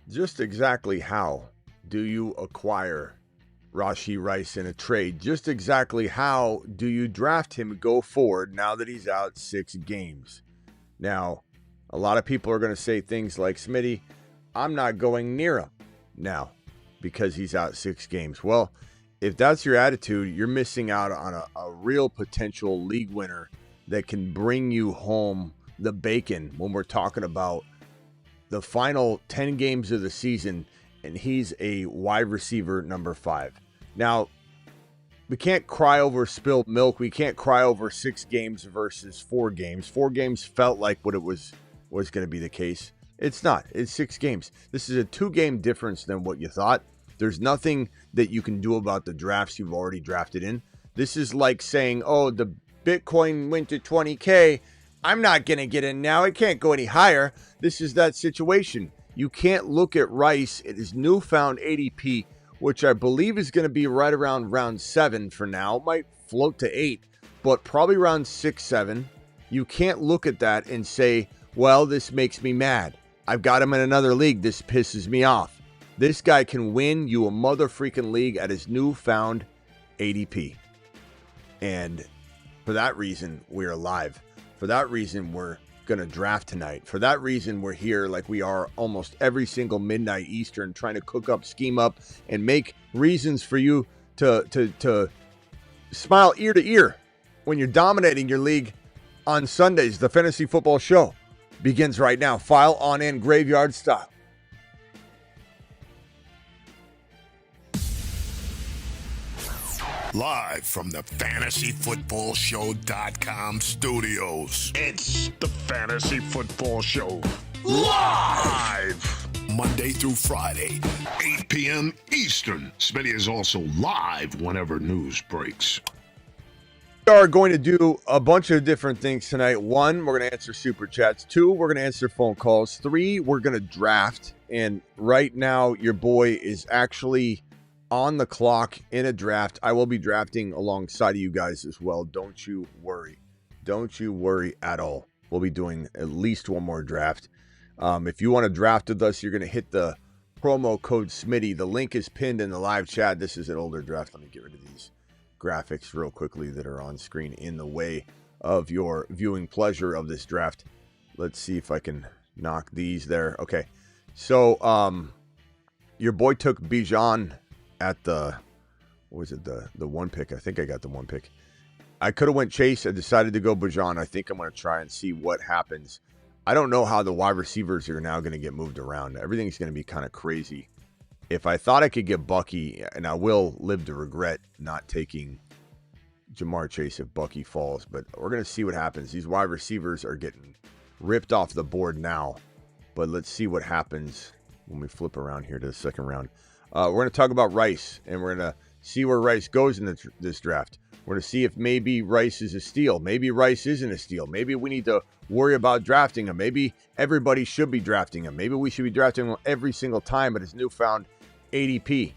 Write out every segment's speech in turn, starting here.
Just exactly how do you acquire Rashi Rice in a trade? Just exactly how do you draft him go forward now that he's out 6 games? Now, a lot of people are going to say things like, Smitty, I'm not going near him now because he's out 6 games. Well, if that's your attitude, you're missing out on a real potential league winner that can bring you home the bacon when we're talking about the final 10 games of the season, and he's a wide receiver number 5. Now, we can't cry over spilled milk. We can't cry over 6 games versus 4 games. 4 games felt like what it was going to be the case. It's not. It's 6 games. This is a 2-game difference than what you thought. There's nothing that you can do about the drafts you've already drafted in. This is like saying, oh, the Bitcoin went to 20K. I'm not going to get in now. It can't go any higher. This is that situation. You can't look at Rice at his newfound ADP, which I believe is going to be right around round 7 for now. It might float to 8, but probably around 6, 7. You can't look at that and say, well, this makes me mad. I've got him in another league. This pisses me off. This guy can win you a mother freaking league at his newfound ADP. And for that reason, we're alive. For that reason, we're going to draft tonight. For that reason, we're here like we are almost every single midnight Eastern, trying to cook up, scheme up, and make reasons for you to smile ear to ear when you're dominating your league on Sundays. The Fantasy Football Show begins right now. File on in graveyard style. Live from the FantasyFootballShow.com studios. It's the Fantasy Football Show. Live! Monday through Friday, 8 p.m. Eastern. Smitty is also live whenever news breaks. We are going to do a bunch of different things tonight. 1, we're going to answer super chats. 2, we're going to answer phone calls. 3, we're going to draft. And right now, your boy is actually on the clock in a draft. I will be drafting alongside of you guys as well. Don't you worry. Don't you worry at all. We'll be doing at least one more draft. If you want to draft with us, you're going to hit the promo code Smitty. The link is pinned in the live chat. This is an older draft. Let me get rid of these graphics real quickly that are on screen in the way of your viewing pleasure of this draft. Let's see if I can knock these there. Okay. So, your boy took Bijan at the, what was it, the 1 pick? I think I got the 1 pick. I could have went Chase. I decided to go Bijan. I think I'm going to try and see what happens. I don't know how the wide receivers are now going to get moved around. Everything's going to be kind of crazy. If I thought I could get Bucky, and I will live to regret not taking Jamar Chase if Bucky falls, but we're going to see what happens. These wide receivers are getting ripped off the board now, but let's see what happens when we flip around here to the second round. We're going to talk about Rice, and we're going to see where Rice goes in this draft. We're going to see if maybe Rice is a steal. Maybe Rice isn't a steal. Maybe we need to worry about drafting him. Maybe everybody should be drafting him. Maybe we should be drafting him every single time at his newfound ADP.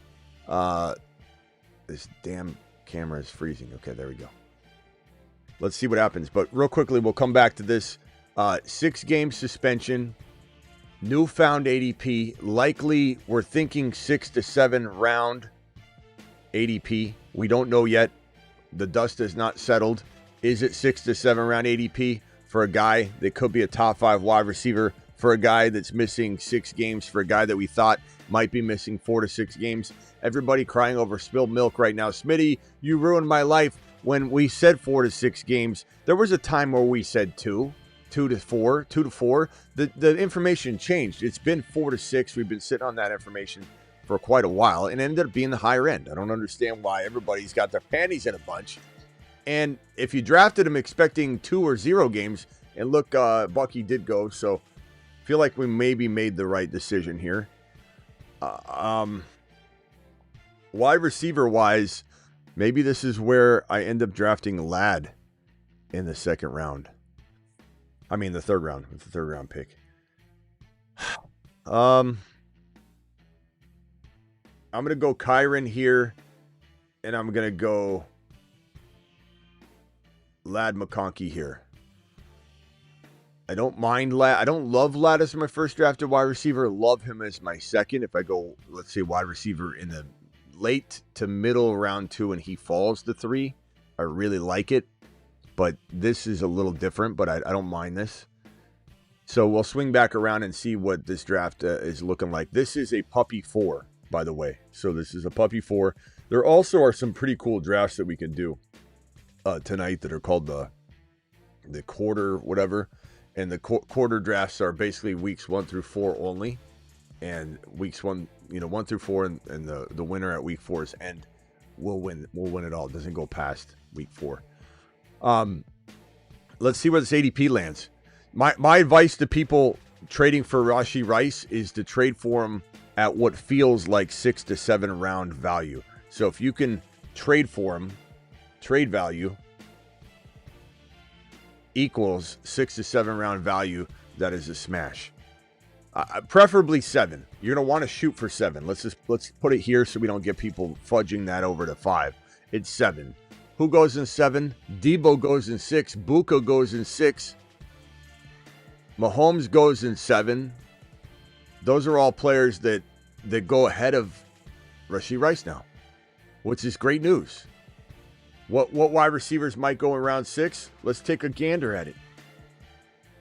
This damn camera is freezing. Okay, there we go. Let's see what happens. But real quickly, we'll come back to this. 6-game suspension. Newfound ADP, likely we're thinking 6 to 7 round ADP. We don't know yet. The dust has not settled. Is it 6 to 7 round ADP for a guy that could be a top 5 wide receiver, for a guy that's missing 6 games, for a guy that we thought might be missing 4 to 6 games? Everybody crying over spilled milk right now. Smitty, you ruined my life when we said 4 to 6 games. There was a time where we said 2 to 4. The information changed. It's been 4 to 6. We've been sitting on that information for quite a while and ended up being the higher end. I don't understand why everybody's got their panties in a bunch. And if you drafted him expecting 2 or 0 games, and look, Bucky did go, so I feel like we maybe made the right decision here. Wide receiver wise, maybe this is where I end up drafting Ladd in the second round. I mean, the third round, with the third round pick. I'm going to go Kyron here, and I'm going to go Ladd McConkey here. I don't mind I don't love Ladd as my first drafted wide receiver. Love him as my second. If I go, let's say, wide receiver in the late to middle round 2 and he falls to 3, I really like it. But this is a little different, but I don't mind this. So we'll swing back around and see what this draft is looking like. This is a puppy 4, by the way. So this is a puppy 4. There also are some pretty cool drafts that we can do tonight that are called the quarter whatever. And the quarter drafts are basically weeks 1 through 4 only. And weeks 1 through 4 and the winner at week 4's end will win. We'll win it all. It doesn't go past week 4. Let's see where this ADP lands. My advice to people trading for Rashi Rice is to trade for him at what feels like 6 to 7 round value. So if you can trade for him, trade value equals 6 to 7 round value, that is a smash. Preferably 7. You're going to want to shoot for 7. Let's put it here so we don't get people fudging that over to 5. It's 7. Who goes in 7? Debo goes in 6. Buka goes in 6. Mahomes goes in 7. Those are all players that go ahead of Rashi Rice now, which is great news. What wide receivers might go in round 6? Let's take a gander at it.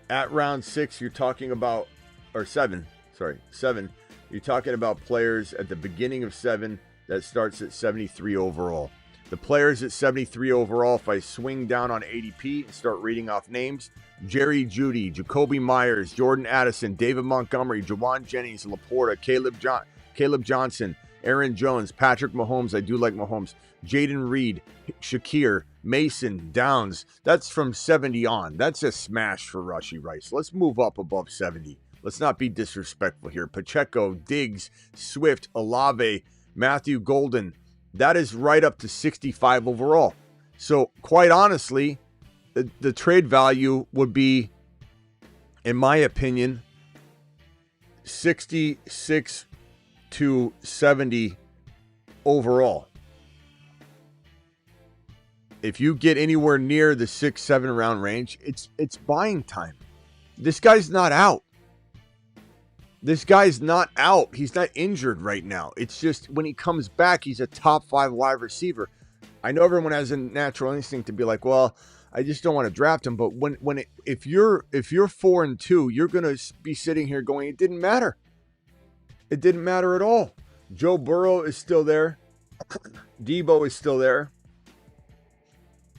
At round 6, you're talking about, or 7, sorry, 7. You're talking about players at the beginning of 7 that starts at 73 overall. The players at 73 overall, if I swing down on ADP and start reading off names, Jerry Jeudy, Jacoby Myers, Jordan Addison, David Montgomery, Jawan Jennings, Laporta, Caleb Johnson, Aaron Jones, Patrick Mahomes. I do like Mahomes. Jaden Reed, Shakir, Mason, Downs. That's from 70 on. That's a smash for Rashi Rice. Let's move up above 70. Let's not be disrespectful here. Pacheco, Diggs, Swift, Olave, Matthew Golden. That is right up to 65 overall. So quite honestly, the trade value would be, in my opinion, 66 to 70 overall. If you get anywhere near the 6-7 round range, it's buying time. This guy's not out. He's not injured right now. It's just when he comes back, he's a top 5 wide receiver. I know everyone has a natural instinct to be like, well, I just don't want to draft him. But if you're 4-2, you're going to be sitting here going, it didn't matter. It didn't matter at all. Joe Burrow is still there. Debo is still there.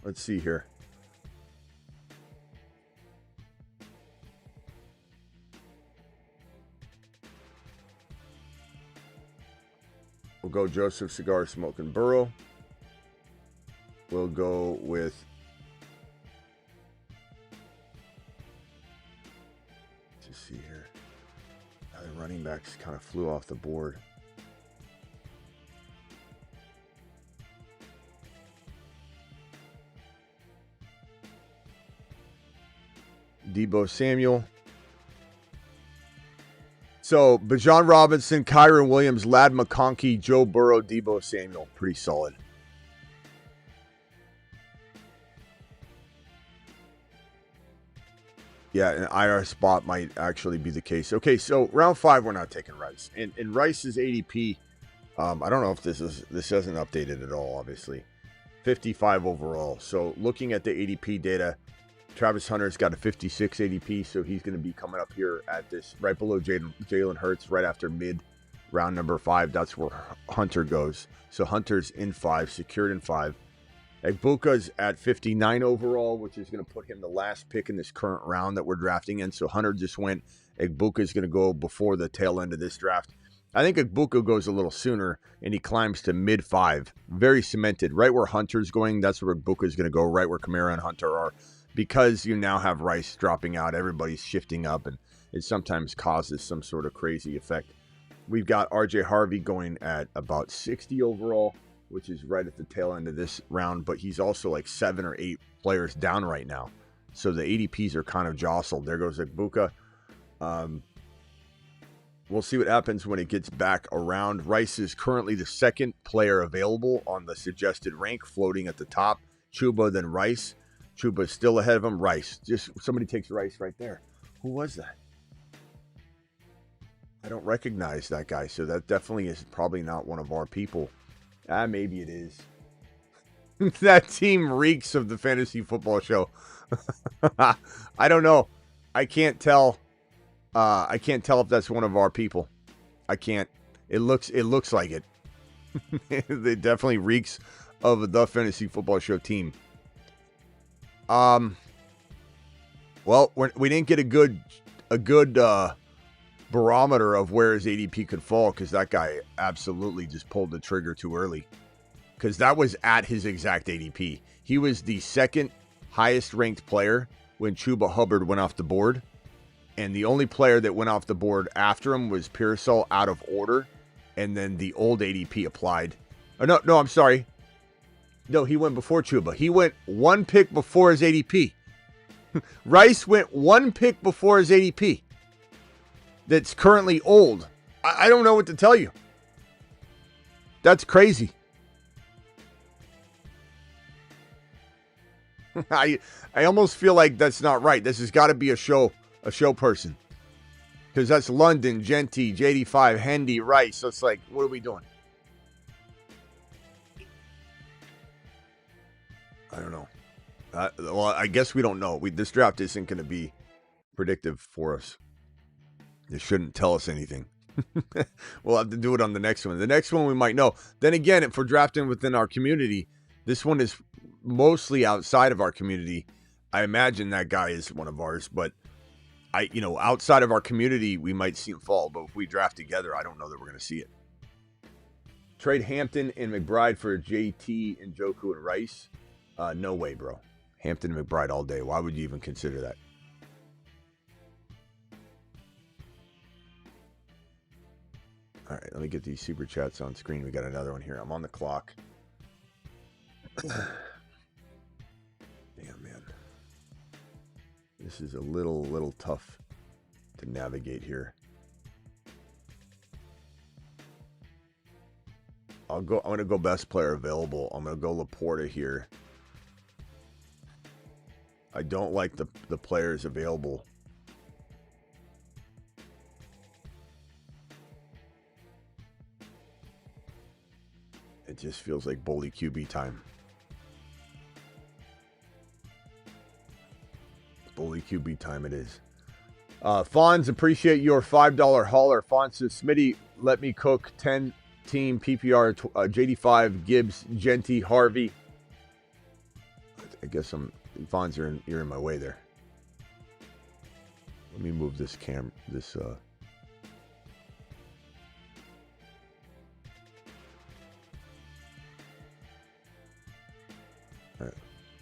Let's see here. We'll go Joseph Cigar Smoking Burrow. We'll go with let's see here. The running backs kind of flew off the board. Debo Samuel. So, Bijan Robinson, Kyron Williams, Ladd McConkey, Joe Burrow, Debo Samuel. Pretty solid. Yeah, an IR spot might actually be the case. Okay, so round 5, we're not taking Rice. And Rice's ADP, I don't know if this hasn't updated at all, obviously. 55 overall. So, looking at the ADP data, Travis Hunter's got a 56 ADP, so he's going to be coming up here at this right below Jalen Hurts, right after mid round number 5. That's where Hunter goes. So Hunter's in 5, secured in 5. Egbuka's at 59 overall, which is going to put him the last pick in this current round that we're drafting in. So Hunter just went. Egbuka's going to go before the tail end of this draft. I think Egbuka goes a little sooner, and he climbs to mid 5. Very cemented. Right where Hunter's going, that's where Egbuka's going to go, right where Kamara and Hunter are. Because you now have Rice dropping out, everybody's shifting up, and it sometimes causes some sort of crazy effect. We've got RJ Harvey going at about 60 overall, which is right at the tail end of this round, but he's also like 7 or 8 players down right now. So the ADPs are kind of jostled. There goes Egbuka. We'll see what happens when it gets back around. Rice is currently the second player available on the suggested rank, floating at the top. Chuba, then Rice. Chuba's still ahead of him. Rice. Just somebody takes Rice right there. Who was that? I don't recognize that guy, so that definitely is probably not one of our people. Maybe it is. That team reeks of the fantasy football show. I don't know. I can't tell. I can't tell if that's one of our people. I can't. It looks like it. It definitely reeks of the fantasy football show team. Well, we didn't get a good barometer of where his ADP could fall because that guy absolutely just pulled the trigger too early. Because that was at his exact ADP. He was the second highest ranked player when Chuba Hubbard went off the board. And the only player that went off the board after him was Pearsall out of order. And then the old ADP applied. Oh, no, I'm sorry. No, he went before Chuba. He went one pick before his ADP. Rice went one pick before his ADP. That's currently old. I don't know what to tell you. That's crazy. I almost feel like that's not right. This has got to be a show person. Because that's London, Genty, JD5, Hendy, Rice. So it's like, what are we doing? I don't know. Well, I guess we don't know. This draft isn't going to be predictive for us. It shouldn't tell us anything. We'll have to do it on the next one. The next one we might know. Then again, if we're drafting within our community, this one is mostly outside of our community. I imagine that guy is one of ours, but outside of our community, we might see him fall. But if we draft together, I don't know that we're going to see it. Trade Hampton and McBride for JT and Njoku and Rice. No way, bro. Hampton and McBride all day. Why would you even consider that? All right, let me get these super chats on screen. We got another one here. I'm on the clock. Damn, man. This is a little tough to navigate here. I'm going to go best player available. I'm going to go Laporta here. I don't like the players available. It just feels like bully QB time. Bully QB time it is. Fonz, appreciate your $5 hauler. Fonz says, Smitty, let me cook 10 team PPR, JD5, Gibbs, Genty, Harvey. I guess Fonz, you're in my way there. Let me move this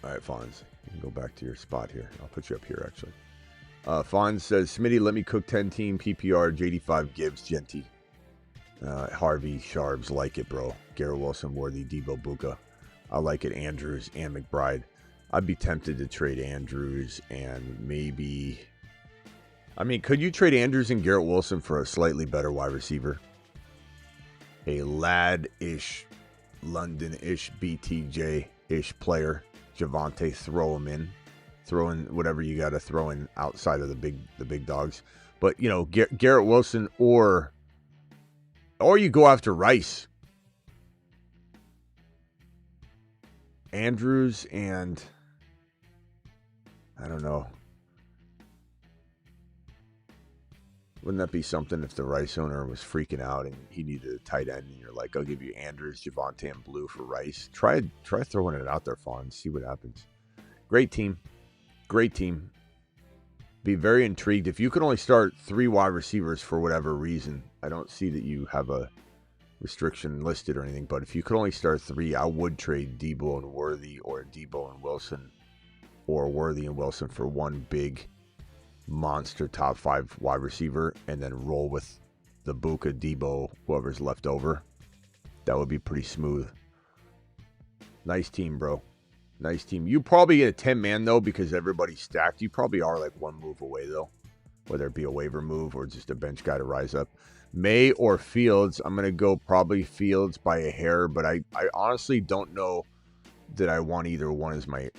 All right, Fonz, you can go back to your spot here. I'll put you up here, actually. Fonz says, Smitty, let me cook 10-team PPR, JD5, Gibbs, Genty. Harvey, Sharps, like it, bro. Garrett Wilson, Worthy, Debo, Buka. I like it, Andrews and McBride. I'd be tempted to trade Andrews and maybe... could you trade Andrews and Garrett Wilson for a slightly better wide receiver? A lad-ish, London-ish, BTJ-ish player. Javonte, throw him in. Throw in whatever you got to throw in outside of the big dogs. But, Garrett Wilson or you go after Rice. Andrews and... I don't know. Wouldn't that be something if the Rice owner was freaking out and he needed a tight end and you're like, I'll give you Andrews, Javonte, and Blue for Rice? Try throwing it out there, Fawn. See what happens. Great team. Great team. Be very intrigued. If you could only start 3 wide receivers for whatever reason, I don't see that you have a restriction listed or anything, but if you could only start 3, I would trade Debo and Worthy or Debo and Wilson or Worthy and Wilson for one big monster top 5 wide receiver and then roll with the Buka, Debo, whoever's left over. That would be pretty smooth. Nice team, bro. Nice team. You probably get a 10-man, though, because everybody's stacked. You probably are like one move away, though, whether it be a waiver move or just a bench guy to rise up. May or Fields. I'm going to go probably Fields by a hair, but I honestly don't know that I want either one as my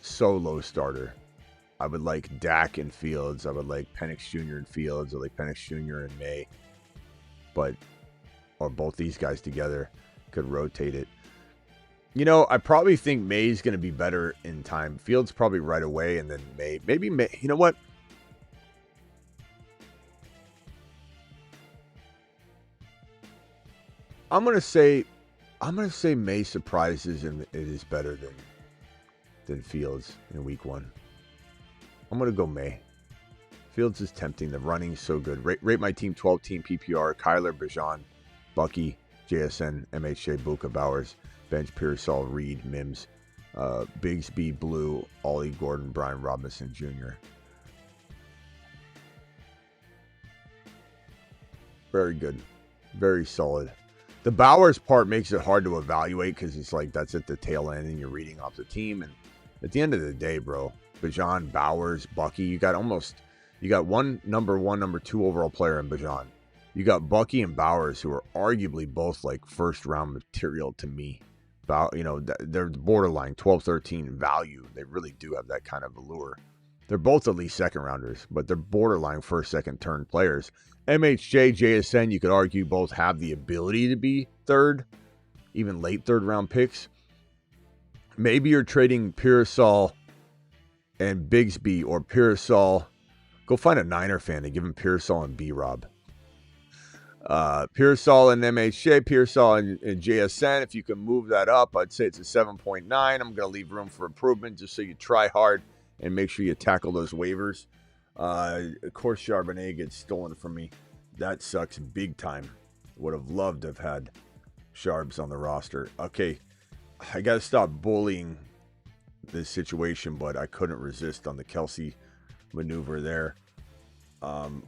solo starter. I would like Dak and Fields. I would like Penix Jr. and Fields. I like Penix Jr. and May. But, or both these guys together could rotate it. You know, I probably think May's going to be better in time. Fields probably right away, and then May. Maybe May. You know what? I'm gonna say May surprises and it is better than Fields in week 1. I'm gonna go May. Fields is tempting. The running's so good. Rate my team 12 team PPR. Kyler, Bijan, Bucky, JSN, MHJ, Buka, Bowers, bench, Pearsall, Reed, Mims, Bigsby, Blue, Ollie Gordon, Brian Robinson Jr. Very good. Very solid. The Bowers part makes it hard to evaluate because it's like that's at the tail end and you're reading off the team. And at the end of the day, bro, Bijan, Bowers, Bucky, you got one number 2 overall player in Bijan. You got Bucky and Bowers, who are arguably both like first round material to me. You know, they're borderline 12, 13 value. They really do have that kind of allure. They're both at least second rounders, but they're borderline first, second turn players. MHJ, JSN, you could argue both have the ability to be third, even late third round picks. Maybe you're trading Pearsall and Bigsby, or Pearsall. Go find a Niner fan and give him Pearsall and B-Rob. Pearsall and MHJ, Pearsall and JSN. If you can move that up, I'd say it's a 7.9. I'm going to leave room for improvement just so you try hard and make sure you tackle those waivers. Of course, Charbonnet gets stolen from me. That sucks big time. Would have loved to have had Charbs on the roster. Okay, I got to stop bullying this situation, but I couldn't resist on the Kelsey maneuver there.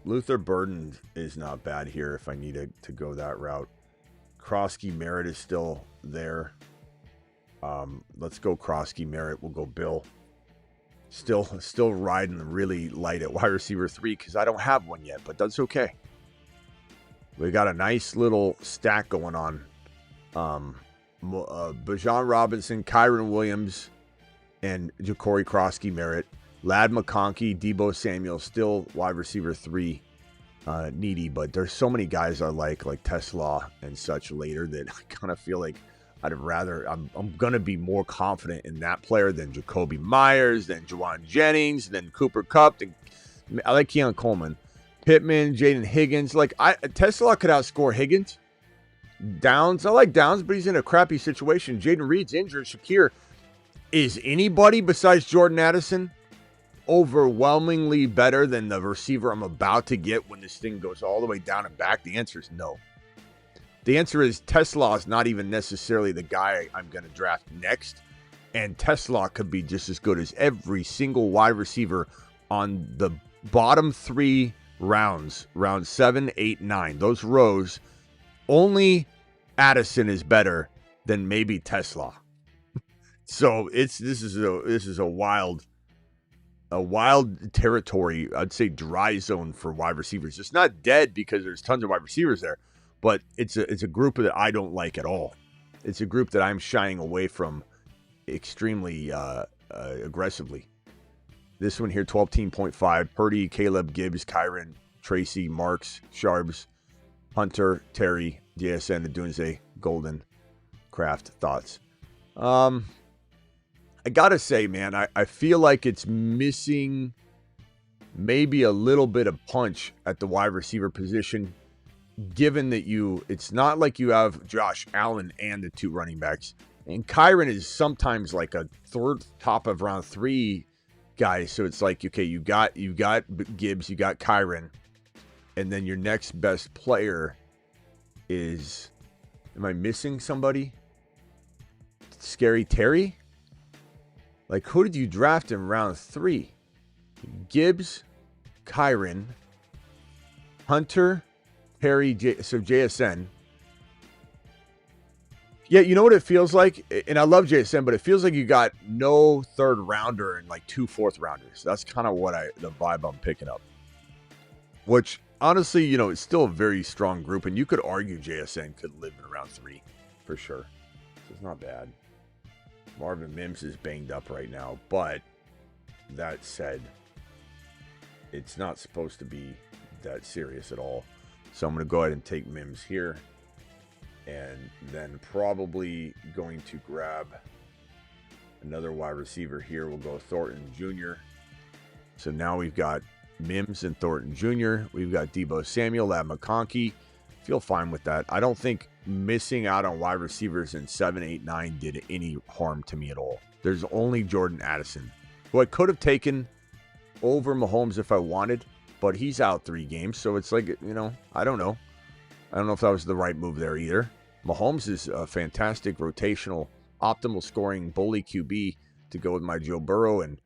Luther Burden is not bad here if I need to go that route. Krosky Merritt is still there. Let's go Krosky Merritt. We'll go Bill. Still riding really light at wide receiver 3 because I don't have one yet, but that's okay. We got a nice little stack going on. Bijan Robinson, Kyron Williams, and Ja'Cory Krosky Merritt. Lad McConkey, Debo Samuel, still wide receiver 3 needy, but there's so many guys I like Tesla and such later that I kind of feel like I'm going to be more confident in that player than Jacoby Myers, than Juwan Jennings, than Cooper Kupp. I like Keon Coleman. Pittman, Jaden Higgins. Tesla could outscore Higgins. Downs, I like Downs, but he's in a crappy situation. Jaden Reed's injured. Shakir. Is anybody besides Jordan Addison overwhelmingly better than the receiver I'm about to get when this thing goes all the way down and back? The answer is no. The answer is Tesla is not even necessarily the guy I'm going to draft next. And Tesla could be just as good as every single wide receiver on the bottom 3 rounds, round 7, 8, 9. Those rows, only Addison is better than maybe Tesla. So this is a wild territory. I'd say dry zone for wide receivers. It's not dead because there's tons of wide receivers there. But it's a group that I don't like at all. It's a group that I'm shying away from extremely aggressively. This one here, 12.5. Purdy, Caleb, Gibbs, Kyron, Tracy, Marks, Sharbs, Hunter, Terry, JSN, Adunze, Golden, Kraft. Thoughts? I gotta say, man, I feel like it's missing maybe a little bit of punch at the wide receiver position. Given that it's not like you have Josh Allen and the 2 running backs. And Kyron is sometimes like a third top of round 3 guy. So it's like, okay, you got Gibbs, you got Kyron. And then your next best player is, am I missing somebody? Scary Terry? Like, who did you draft in round 3? Gibbs, Kyron, Hunter, Perry, so JSN. Yeah, you know what it feels like? And I love JSN, but it feels like you got no third rounder and like 2 fourth rounders. That's kind of the vibe I'm picking up. Which, honestly, it's still a very strong group. And you could argue JSN could live in round 3 for sure. So it's not bad. Marvin Mims is banged up right now. But that said, it's not supposed to be that serious at all. So I'm going to go ahead and take Mims here. And then probably going to grab another wide receiver here. We'll go Thornton Jr. So now we've got Mims and Thornton Jr. We've got Deebo Samuel, Lad McConkey. Feel fine with that. I don't think missing out on wide receivers in 7, 8, 9 did any harm to me at all. There's only Jordan Addison, who I could have taken over Mahomes if I wanted, but he's out 3 games. So it's like, you know, I don't know. I don't know if that was the right move there either. Mahomes is a fantastic rotational, optimal scoring bully QB to go with my Joe Burrow, and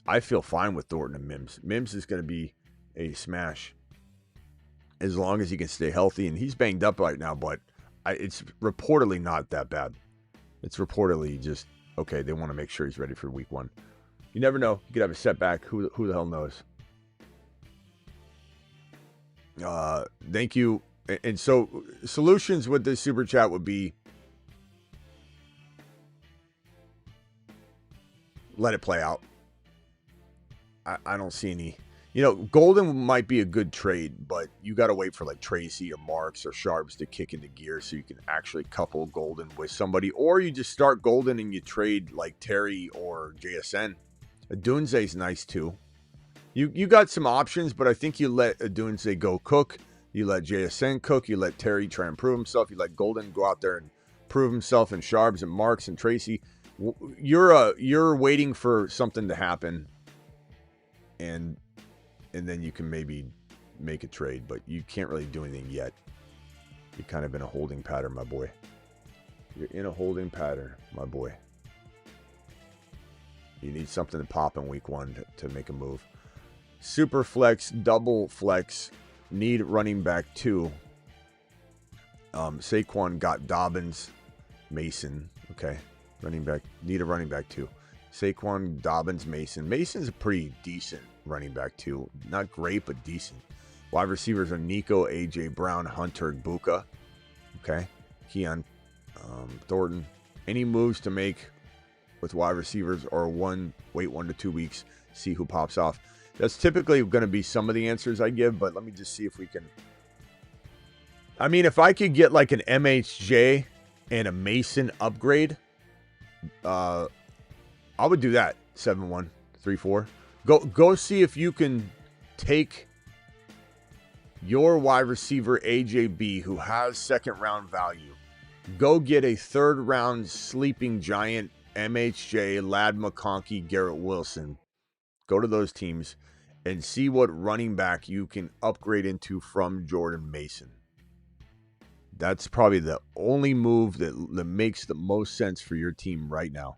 I feel fine with Thornton and Mims. Mims is going to be a smash as long as he can stay healthy, and he's banged up right now, but it's reportedly not that bad. It's reportedly just, okay, they want to make sure he's ready for week 1. You never know. You could have a setback. Who the hell knows? Thank you. And so solutions with this super chat would be let it play out. I don't see any. You know, Golden might be a good trade, but you got to wait for like Tracy or Marks or Sharps to kick into gear so you can actually couple Golden with somebody. Or you just start Golden and you trade like Terry or JSN. Adunze's nice too. You got some options, but I think you let Adunze go cook. You let JSN cook. You let Terry try and prove himself. You let Golden go out there and prove himself, and Sharps and Marks and Tracy. You're waiting for something to happen, and then you can maybe make a trade, but you can't really do anything yet. You're kind of in a holding pattern, my boy. You're in a holding pattern, my boy. You need something to pop in week 1 to make a move. Super flex, double flex. Need running back 2. Saquon got Dobbins, Mason. Okay, running back. Need a running back 2. Saquon, Dobbins, Mason. Mason's a pretty decent running back 2. Not great, but decent. Wide receivers are Nico, AJ Brown, Hunter, Buka. Okay, Keon, Thornton. Any moves to make with wide receivers, or wait 1 to 2 weeks, see who pops off. That's typically going to be some of the answers I give, but let me just see if we can. I mean, if I could get like an MHJ and a Mason upgrade, I would do that. 7-1, 3-4. Go see if you can take your wide receiver AJB, who has 2nd round value. Go get a 3rd round sleeping giant MHJ, Lad McConkey, Garrett Wilson. Go to those teams and see what running back you can upgrade into from Jordan Mason. That's probably the only move that makes the most sense for your team right now.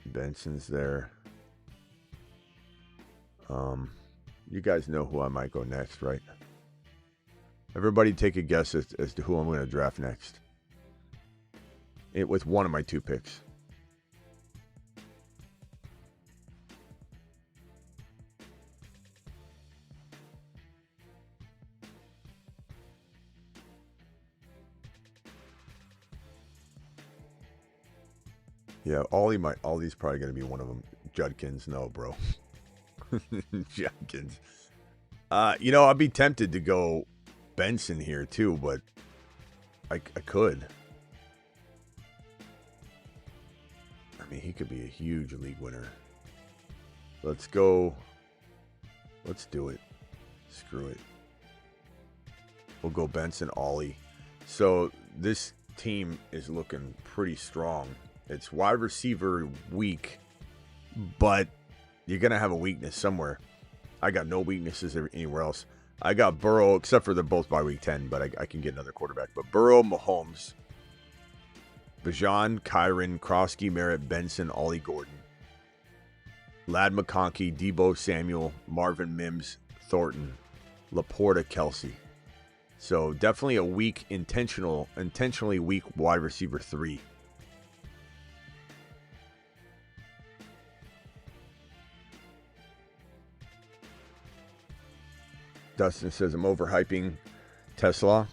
Benson's there. You guys know who I might go next, right? Everybody take a guess as to who I'm going to draft next. With one of my 2 picks. Yeah, Ollie's probably going to be one of them. Judkins, no, bro. Judkins. I'd be tempted to go Benson here too, but I could. I mean, he could be a huge league winner. Let's go. Let's do it. Screw it. We'll go Benson, Ollie. So this team is looking pretty strong. It's wide receiver weak, but you're going to have a weakness somewhere. I got no weaknesses anywhere else. I got Burrow, except for they're both by week 10, but I can get another quarterback. But Burrow, Mahomes, Bijan, Kyron, Krosky, Merritt, Benson, Ollie Gordon, Lad McConkey, Deebo Samuel, Marvin Mims, Thornton, Laporta, Kelsey. So definitely a weak, intentionally weak wide receiver 3. Dustin says I'm overhyping Tesla.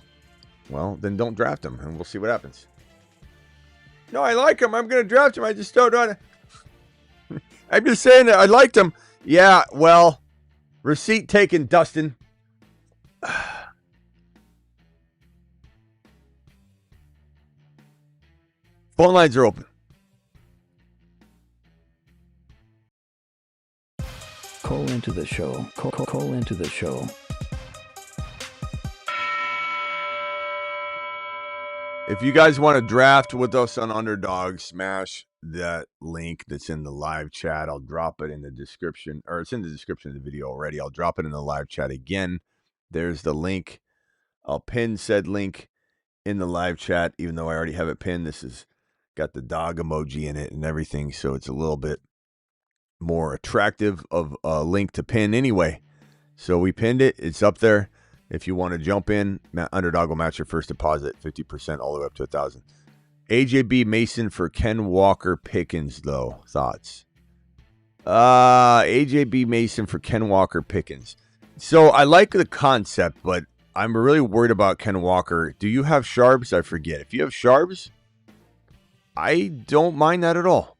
Well, then don't draft him, and we'll see what happens. No, I like him. I'm going to draft him. I just don't know. I'm just saying that I liked him. Yeah, well, receipt taken, Dustin. Phone lines are open. Call into the show. Call into the show. If you guys want to draft with us on Underdog, smash that link that's in the live chat. I'll drop it in the description, or it's in the description of the video already. I'll drop it in the live chat again. There's the link. I'll pin said link in the live chat, even though I already have it pinned. This has got the dog emoji in it and everything, so it's a little bit more attractive of a link to pin anyway. So we pinned it. It's up there. If you want to jump in, Underdog will match your first deposit 50% all the way up to $1,000. AJB Mason for Ken Walker Pickens, though. Thoughts? AJB Mason for Ken Walker Pickens. So I like the concept, but I'm really worried about Ken Walker. Do you have Sharps? I forget. If you have Sharps, I don't mind that at all.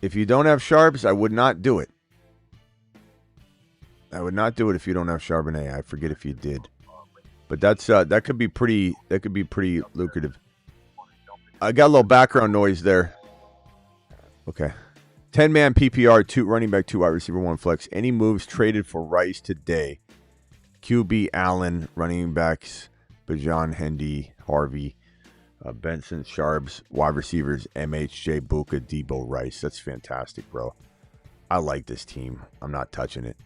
If you don't have Sharps, I would not do it. I would not do it if you don't have Charbonnet. I forget if you did, but that's that could be pretty lucrative. I got a little background noise there. Okay, 10-man PPR, 2 running back, 2 wide receiver, 1 flex. Any moves traded for Rice today? QB Allen, running backs Bajan, Hendy, Harvey, Benson, Sharps, wide receivers MHJ, Buka, Debo, Rice. That's fantastic, bro. I like this team. I'm not touching it.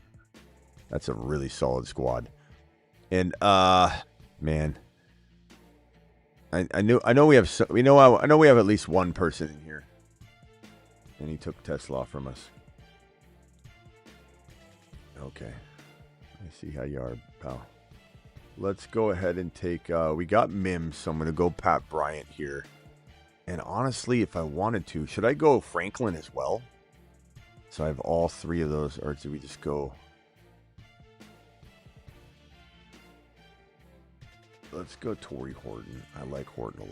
That's a really solid squad. And man, I know we have I know we have at least one person in here. And he took Tesla from us. Okay. I see how you are, pal. Let's go ahead and take we got Mims, so I'm gonna go Pat Bryant here. And honestly, if I wanted to, should I go Franklin as well? So I have all 3 of those, or do we just go? Let's go Torrey Horton. I like Horton a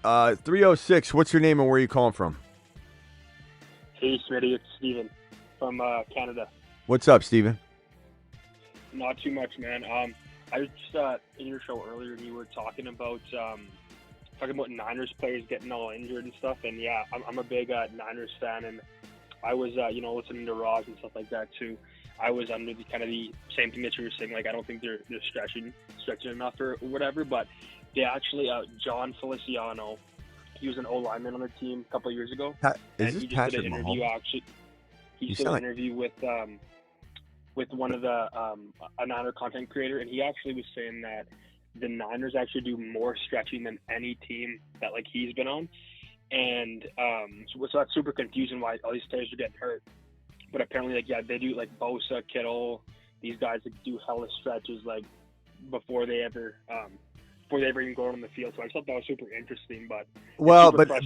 lot. 306, what's your name and where are you calling from? Hey, Smitty, it's Steven from Canada. What's up, Steven? Not too much, man. I was just in your show earlier, and you were talking about Niners players getting all injured and stuff. And yeah, I'm a big Niners fan, and I was listening to Raj and stuff like that too. I was under the kind of the same thing that you were saying. Like, I don't think they're stretching enough or whatever. But they actually, John Feliciano, he was an O lineman on the team a couple of years ago. Is this Patrick Mahomes? He did an interview with one of the a Niner content creator, and he actually was saying that the Niners actually do more stretching than any team that like he's been on, and so that's super confusing why all these players are getting hurt. But apparently, they do like Bosa, Kittle, these guys that do hella stretches like before they ever even go on the field. So I just thought that was super interesting. But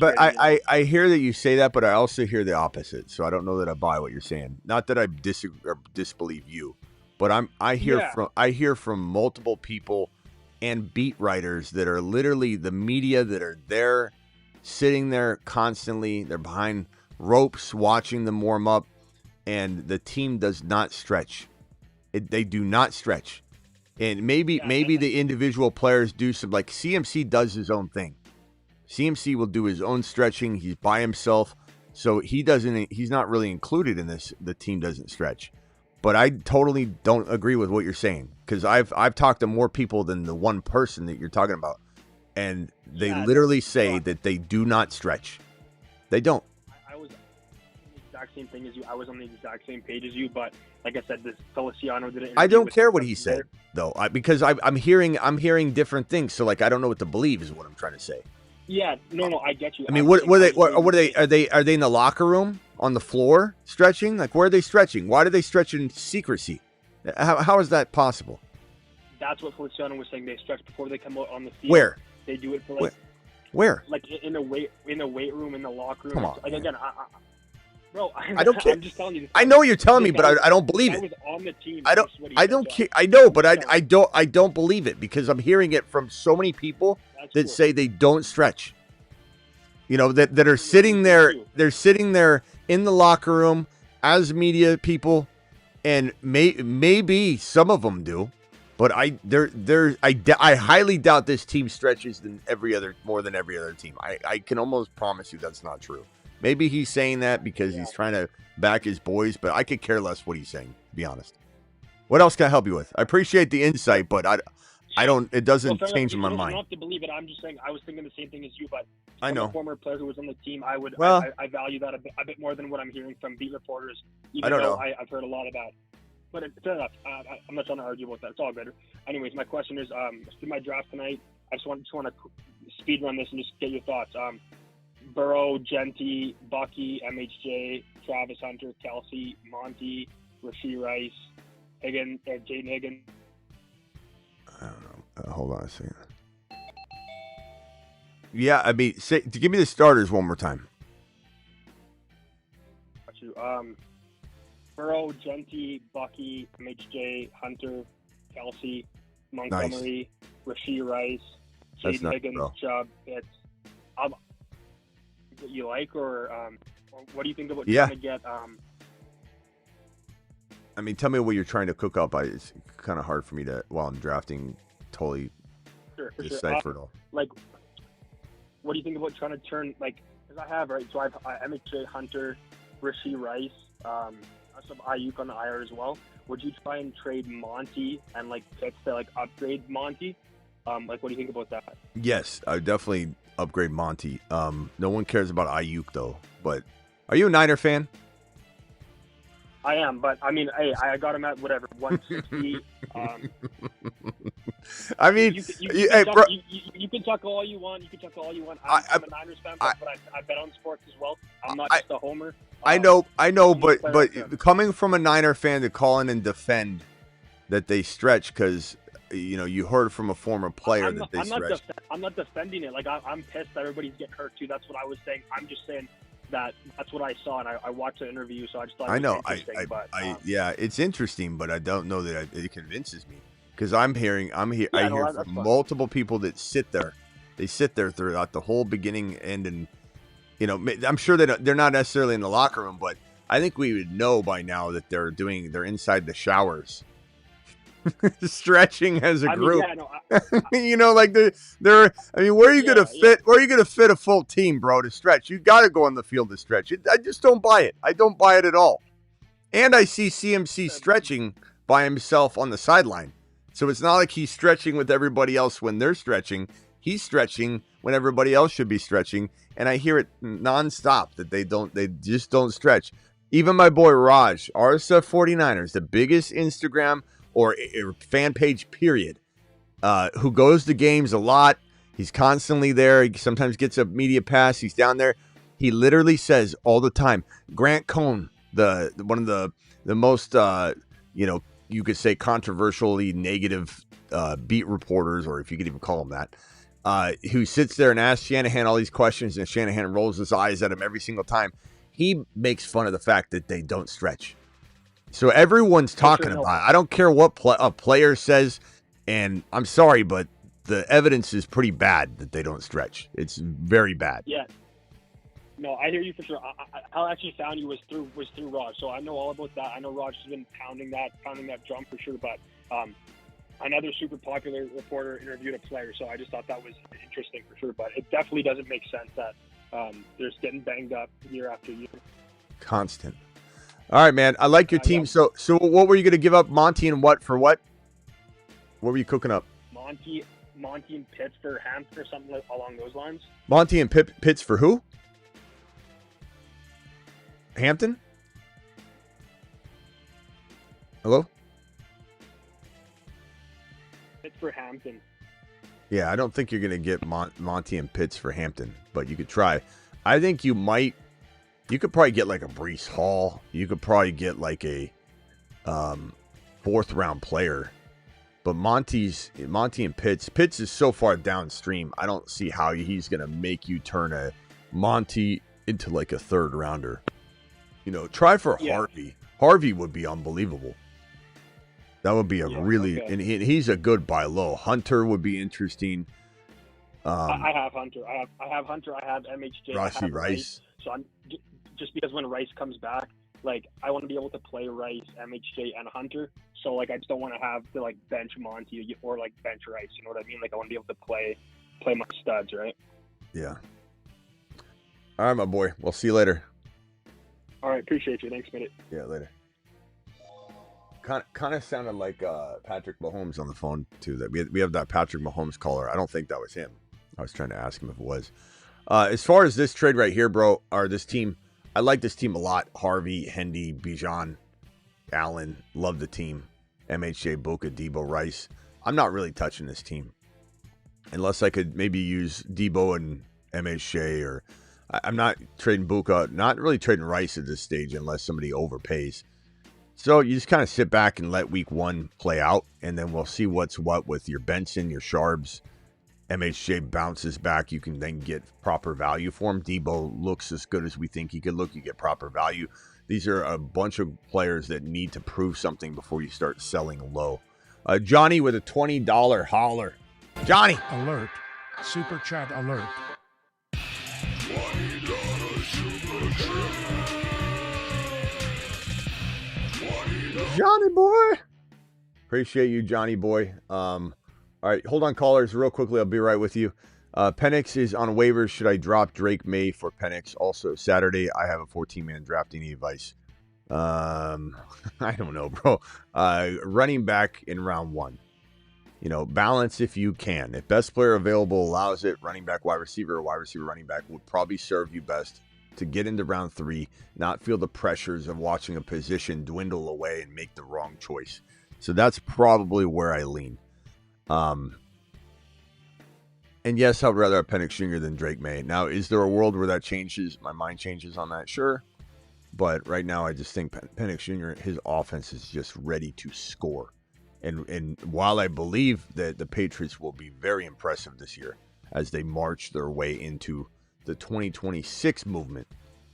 I hear that you say that, but I also hear the opposite. So I don't know that I buy what you're saying. Not that I disagree or disbelieve you, but I hear from multiple people and beat writers that are literally the media that are there, sitting there constantly. They're behind ropes watching them warm up. And the team does not stretch. They do not stretch. And maybe the individual players do some, like CMC does his own thing. CMC will do his own stretching. He's by himself. So he's not really included in this. The team doesn't stretch. But I totally don't agree with what you're saying. Because I've talked to more people than the one person that you're talking about. And they literally say that they do not stretch. They don't. Same thing as you. I was on the exact same page as you, but like I said, this Feliciano didn't. I don't care what he said though, because I'm hearing different things. So like I don't know what to believe is what I'm trying to say. Yeah, no, I get you. I mean, what are they in the locker room on the floor stretching? Like where are they stretching? Why do they stretch in secrecy? How is that possible? That's what Feliciano was saying. They stretch before they come out on the field. Where? They do it for where? Like in the weight room, in the locker room. Come on, like again, Bro, I don't care. I'm just telling you. I know you're telling me, but I don't believe it. I was on the team. I don't care. I know, but I don't believe it because I'm hearing it from so many people that say they don't stretch. You know, that are sitting there. They're sitting there in the locker room as media people, and maybe some of them do, but I highly doubt this team stretches more than every other team. I can almost promise you that's not true. Maybe he's saying that because he's trying to back his boys, but I could care less what he's saying, to be honest. What else can I help you with? I appreciate the insight, but I don't. It doesn't change my mind. You don't have to believe it. I'm just saying I was thinking the same thing as you, but I know. A former player who was on the team, I value that a bit more than what I'm hearing from beat reporters. Even I don't know. I've heard a lot about. But fair enough. I'm not trying to argue about that. It's all good. Anyways, my question is, through my draft tonight, I just want to speed run this and just get your thoughts. Burrow, Genty, Bucky, MHJ, Travis Hunter, Kelsey, Monty, Rashi Rice, Jaden Higgins. I don't know. Hold on a second. Yeah, I mean, give me the starters one more time. Got you. Burrow, Genty, Bucky, MHJ, Hunter, Kelsey, Montgomery, Rashi Rice, Jaden Higgins, Chubb. It's that you like, or what do you think about trying to get? I mean, tell me what you're trying to cook up. It's kind of hard for me to, while I'm drafting, totally decipher it all. Like, what do you think about trying to turn, like, because I have, right, so I have MHJ, Hunter, Rashi Rice, some Ayuk on the IR as well. Would you try and trade Monty and, like, Pitts to, like, upgrade Monty? Like, what do you think about that? Yes, I would definitely upgrade Monty. No one cares about Ayuk, though. But are you a Niner fan? I am, but I mean, hey, I got him at whatever 160. I mean, you can talk all you want. I'm a Niners fan, but I bet on sports as well. I'm not just a homer. I know, but coming from a Niner fan to call in and defend that they stretch because you heard from a former player that they stretch. I'm not defending it. Like I'm pissed that everybody's getting hurt too. That's what I was saying. I'm just saying. That's what I saw, and I watched the interview, so I just thought it was interesting. Yeah, it's interesting, but I don't know that it convinces me because I hear from multiple people that sit there. They sit there throughout the whole beginning, end, and I'm sure that they're not necessarily in the locker room, but I think we would know by now that they're inside the showers. Stretching as a group. Like they're I mean, where are you gonna fit a full team, bro, to stretch? You gotta go on the field to stretch. I just don't buy it. I don't buy it at all. And I see CMC stretching by himself on the sideline. So it's not like he's stretching with everybody else when they're stretching. He's stretching when everybody else should be stretching. And I hear it nonstop that they just don't stretch. Even my boy Raj, RSF 49ers, the biggest Instagram or fan page, period, who goes to games a lot. He's constantly there. He sometimes gets a media pass. He's down there. He literally says all the time, Grant Cohn, one of the most, you could say controversially negative beat reporters, or if you could even call him that, who sits there and asks Shanahan all these questions, and Shanahan rolls his eyes at him every single time. He makes fun of the fact that they don't stretch. So everyone's talking about it. I don't care what a player says, and I'm sorry, but the evidence is pretty bad that they don't stretch. It's very bad. Yeah. No, I hear you for sure. How I actually found you was through Raj, so I know all about that. I know Raj has been pounding that drum for sure. But another super popular reporter interviewed a player, so I just thought that was interesting for sure. But it definitely doesn't make sense that they're just getting banged up year after year. Constant. All right, man. I like your team. So what were you going to give up, Monty, and what for what? What were you cooking up? Monty and Pitts for Hampton or something along those lines. Monty and Pitts for who? Hampton? Hello? Pitts for Hampton. Yeah, I don't think you're going to get Monty and Pitts for Hampton, but you could try. I think you might. You could probably get like a Breece Hall. You could probably get like a fourth round player. But Monty and Pitts is so far downstream. I don't see how he's going to make you turn a Monty into like a third rounder. Try for Yeah. Harvey. Harvey would be unbelievable. That would be and he's a good buy low. Hunter would be interesting. I have Hunter. I have Hunter. I have MHJ. I Rashi have Rice. So I'm just because when Rice comes back, like I want to be able to play Rice, MHJ, and Hunter. So like I just don't want to have to like bench Monty or like bench Rice. You know what I mean? Like I want to be able to play my studs, right? Yeah. All right, my boy. We'll see you later. All right, appreciate you. Thanks, Smitty. Yeah, later. Kind of sounded like Patrick Mahomes on the phone too. That we have that Patrick Mahomes caller. I don't think that was him. I was trying to ask him if it was. As far as this trade right here, bro, or this team, I like this team a lot. Harvey, Hendy, Bijan, Allen, love the team. MHJ, Boca, Debo, Rice. I'm not really touching this team unless I could maybe use Debo and MHJ, or I'm not trading Boca, not really trading Rice at this stage unless somebody overpays. So you just kind of sit back and let week one play out, and then we'll see what's what with your Benson, your Sharbs. MHJ bounces back. You can then get proper value for him. Debo looks as good as we think he could look. You get proper value. These are a bunch of players that need to prove something before you start selling low. Johnny with a $20 holler. Johnny. Alert. Super chat alert. Johnny boy. Appreciate you, Johnny boy. All right, hold on, callers, real quickly. I'll be right with you. Penix is on waivers. Should I drop Drake May for Penix? Also, Saturday, I have a 14-man draft. Any advice? I don't know, bro. Running back in round one. Balance if you can. If best player available allows it, running back, wide receiver, or wide receiver, running back would probably serve you best to get into round three, not feel the pressures of watching a position dwindle away and make the wrong choice. So that's probably where I lean. And yes, I'd rather have Penix Jr. than Drake May. Now, is there a world where that changes? My mind changes on that? Sure. But right now, I just think Penix Jr., his offense is just ready to score. And while I believe that the Patriots will be very impressive this year as they march their way into the 2026 movement,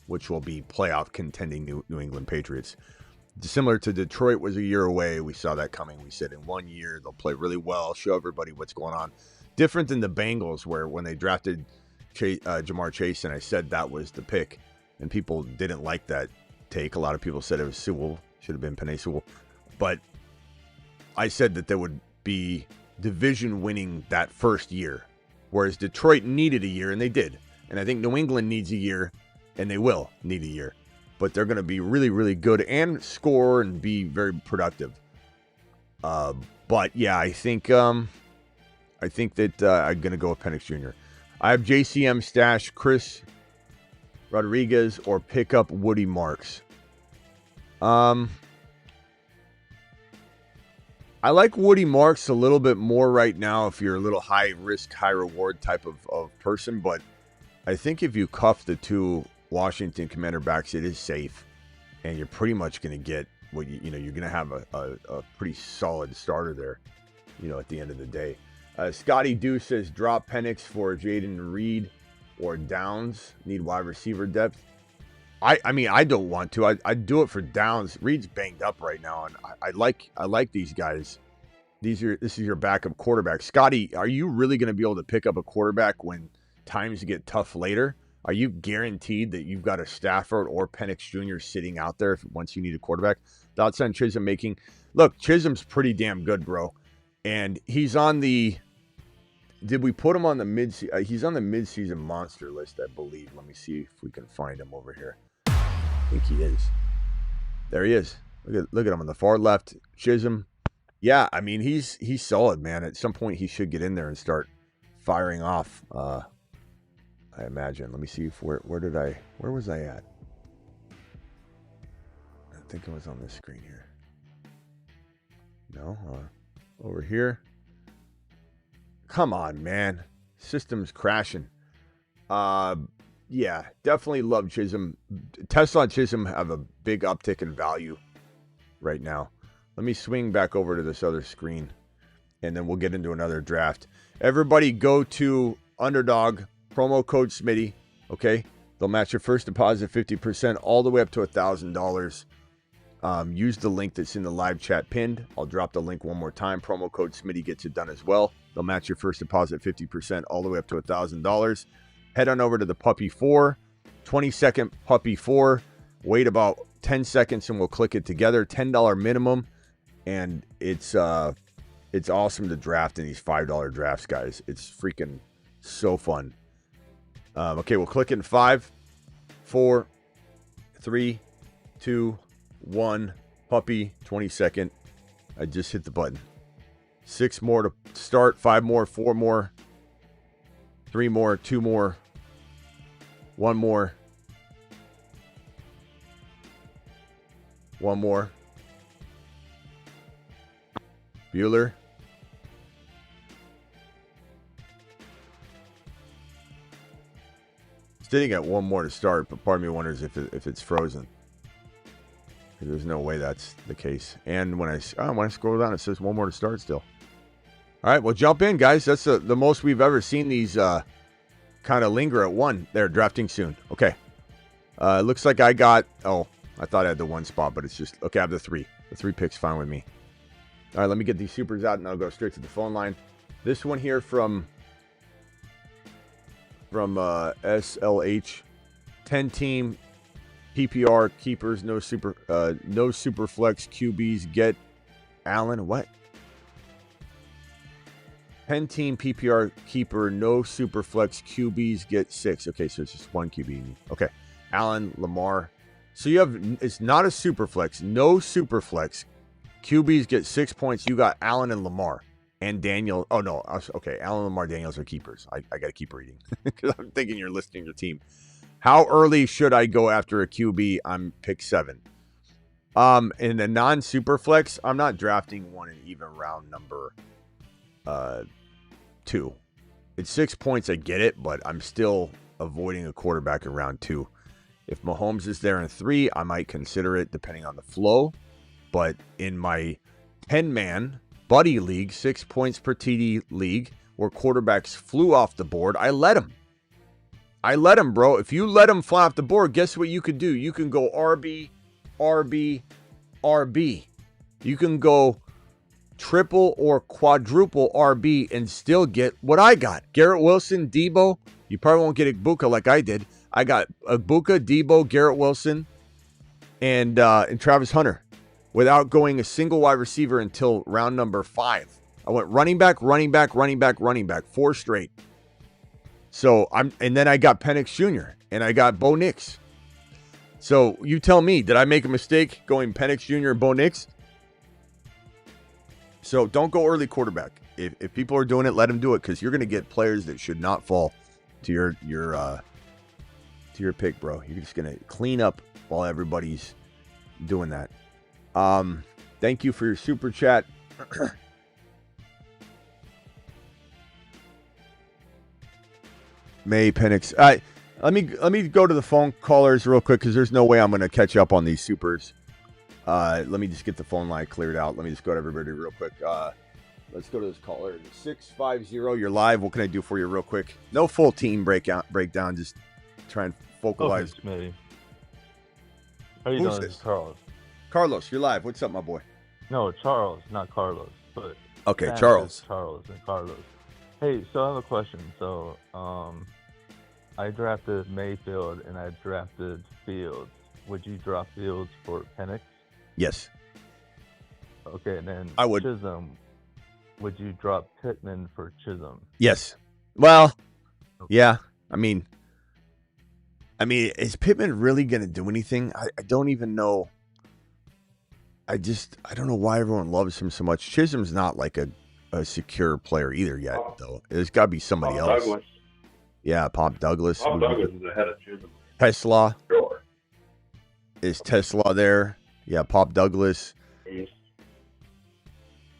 which will be playoff contending New England Patriots. Similar to Detroit was a year away. We saw that coming. We said in 1 year, they'll play really well, show everybody what's going on. Different than the Bengals, where when they drafted Jamar Chase, and I said that was the pick, and people didn't like that take. A lot of people said it was Sewell, should have been Penei Sewell. But I said that there would be division winning that first year, whereas Detroit needed a year, and they did. And I think New England needs a year, and they will need a year. But they're going to be really, really good and score and be very productive. But yeah, I think that I'm going to go with Penix Jr. I have JCM stash, Chris Rodriguez, or pick up Woody Marks. I like Woody Marks a little bit more right now if you're a little high risk, high reward type of person. But I think if you cuff the two Washington Commander backs, it is safe, and you're pretty much going to get what you're going to have a pretty solid starter there, at the end of the day. Scotty Dew says drop Penix for Jaden Reed or Downs. Need wide receiver depth. I mean, I don't want to. I'd do it for Downs. Reed's banged up right now, and I like these guys. This is your backup quarterback. Scotty, are you really going to be able to pick up a quarterback when times get tough later? Are you guaranteed that you've got a Stafford or Penix Jr. sitting out there once you need a quarterback? Thoughts on Chisholm making? Look, Chisholm's pretty damn good, bro. And he's on the... Did we put him on the mid-season? He's on the mid-season monster list, I believe. Let me see if we can find him over here. I think he is. There he is. Look at him on the far left. Chisholm. Yeah, I mean, he's solid, man. At some point, he should get in there and start firing off. I imagine. Let me see if where was I at? I think I was on this screen here. No, over here. Come on, man. System's crashing. Yeah, definitely love Chisholm. Tesla and Chisholm have a big uptick in value right now. Let me swing back over to this other screen, and then we'll get into another draft. Everybody go to Underdog, promo code Smitty, okay? They'll match your first deposit 50% all the way up to $1,000. Use the link that's in the live chat pinned. I'll drop the link one more time. Promo code Smitty gets it done as well. They'll match your first deposit 50% all the way up to $1,000. Head on over to the Puppy 4, 20-second Puppy 4. Wait about 10 seconds and we'll click it together. $10 minimum. And it's awesome to draft in these $5 drafts, guys. It's freaking so fun. Okay, we'll click it in 5, 4, 3, 2, 1. Puppy, 20-second. I just hit the button. 6 more to start, 5 more, 4 more, 3 more, 2 more, 1 more, 1 more. Bueller. Sitting at 1 more to start, but part of me wonders if it's frozen. There's no way that's the case. And when I scroll down, it says 1 more to start still. All right, well, jump in, guys. That's the most we've ever seen these kind of linger at 1. They're drafting soon. Okay. It looks like I got... Oh, I thought I had the 1 spot, but it's just... Okay, I have the 3. The 3 picks fine with me. All right, let me get these supers out, and I'll go straight to the phone line. This one here from SLH. 10-team PPR keepers, no super flex QBs get Allen. What? 10-team PPR keeper, no super flex QBs get 6. Okay, so it's just 1 QB. Okay, Allen, Lamar. So you have, it's not a super flex, no super flex. QBs get 6 points. You got Allen and Lamar and Daniel. Oh no, okay. Allen, Lamar, Daniels are keepers. I got to keep reading because I'm thinking you're listing your team. How early should I go after a QB? I'm pick 7. In the non-super flex, I'm not drafting one in even round number 2. It's 6 points. I get it, but I'm still avoiding a quarterback in round 2. If Mahomes is there in 3, I might consider it depending on the flow. But in my 10-man buddy league, 6 points per TD league, where quarterbacks flew off the board, I let him. Bro. If you let him fly off the board, guess what you could do? You can go RB, RB, RB. You can go triple or quadruple RB and still get what I got. Garrett Wilson, Debo. You probably won't get Ibuka like I did. I got Ibuka, Debo, Garrett Wilson, and Travis Hunter without going a single wide receiver until round number 5. I went running back, 4 straight. So and then I got Penix Jr. and I got Bo Nix. So you tell me, did I make a mistake going Penix Jr. and Bo Nix? So don't go early quarterback. If people are doing it, let them do it, because you're going to get players that should not fall to your pick, bro. You're just going to clean up while everybody's doing that. Thank you for your super chat. May Penix. Let me go to the phone callers real quick, because there's no way I'm going to catch up on these supers. Let me just get the phone line cleared out. Let me just go to everybody real quick. Let's go to this caller. 650. You're live. What can I do for you real quick? No full team breakdown. Just try and focalize. Okay, Smitty. How you doing? This is Carlos. Carlos, you're live. What's up, my boy? No, Charles, not Carlos. But okay, Charles. Charles and Carlos. Hey, so I have a question. So, I drafted Mayfield and I drafted Fields. Would you drop Fields for Penix? Yes. Okay, and then I would. Chisholm. Would you drop Pittman for Chisholm? Yes. Well, yeah. I mean, is Pittman really going to do anything? I don't even know. I don't know why everyone loves him so much. Chisholm's not like a secure player either yet, though. There's got to be somebody else. Douglas. Yeah, Pop Douglas. Pop Douglas is ahead of Chisholm. Tesla. Sure. Is Tesla there? Yeah, Pop Douglas. Yes.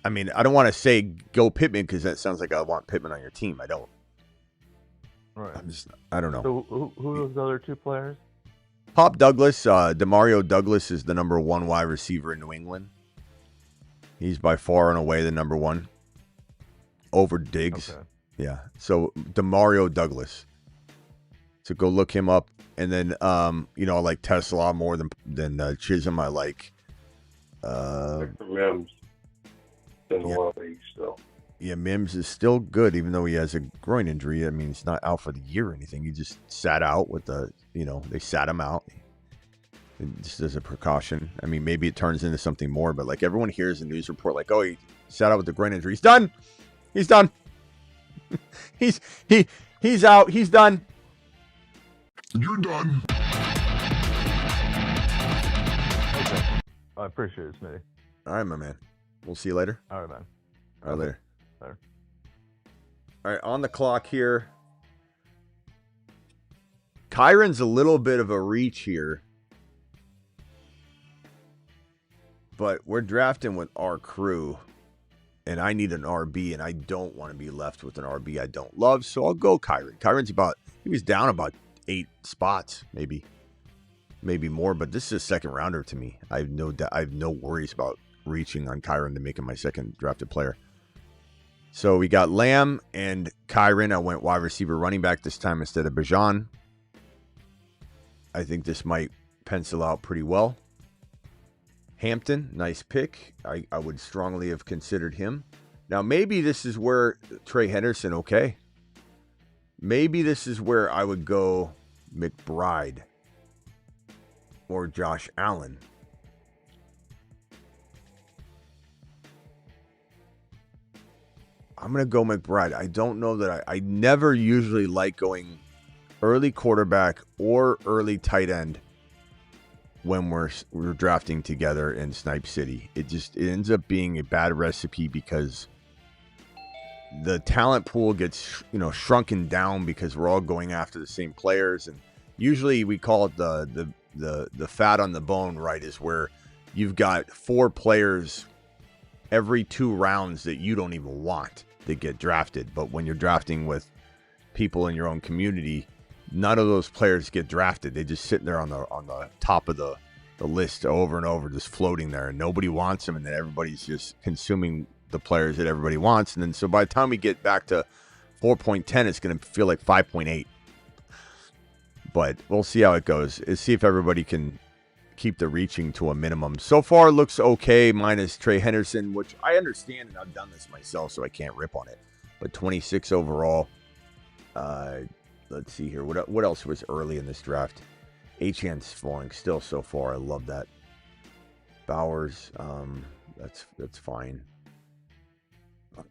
I mean, I don't want to say go Pittman, because that sounds like I want Pittman on your team. I don't. Right. I don't know. So who are those other 2 players? Pop Douglas, Demario Douglas is the number 1 wide receiver in New England. He's by far and away the number 1 over Diggs. Okay. Yeah. So Demario Douglas. So go look him up. And then, you know, I like Tesla more than Chisholm. I like Mims in the league still. Yeah, Mims is still good, even though he has a groin injury. I mean, he's not out for the year or anything. He just sat out with they sat him out just as a precaution. I mean, maybe it turns into something more, but like everyone hears a news report like, oh, he sat out with the groin injury. He's done. He's done. he's out. He's done. You're done. Okay. I appreciate it, Smitty. All right, my man. We'll see you later. All right, man. All right, later. Later. All right, on the clock here. Kyron's a little bit of a reach here. But we're drafting with our crew. And I need an RB, and I don't want to be left with an RB I don't love. So I'll go Kyron. Kyron's he was down about 8 spots, maybe more. But this is a second rounder to me. I have no worries about reaching on Kyron to make him my second drafted player. So we got Lamb and Kyron. I went wide receiver running back this time instead of Bijan. I think this might pencil out pretty well. Hampton, nice pick. I would strongly have considered him. Now, maybe this is where Trey Henderson, okay. Maybe this is where I would go McBride or Josh Allen. I'm going to go McBride. I don't know that I never usually like going early quarterback or early tight end when we're drafting together in Snipe City. It ends up being a bad recipe because the talent pool gets, shrunken down because we're all going after the same players. And usually we call it the fat on the bone, right, is where you've got 4 players every 2 rounds that you don't even want that get drafted. But when you're drafting with people in your own community, none of those players get drafted. They just sit there on the top of the list over and over, just floating there, and nobody wants them. And then everybody's just consuming the players that everybody wants. And then so by the time we get back to 4.10, it's going to feel like 5.8. But we'll see how it goes. See if everybody can keep the reaching to a minimum. So far, it looks okay, minus Trey Henderson, which I understand, and I've done this myself, so I can't rip on it. But 26 overall. Let's see here. What else was early in this draft? Achan's falling still so far. I love that. Bowers, that's fine.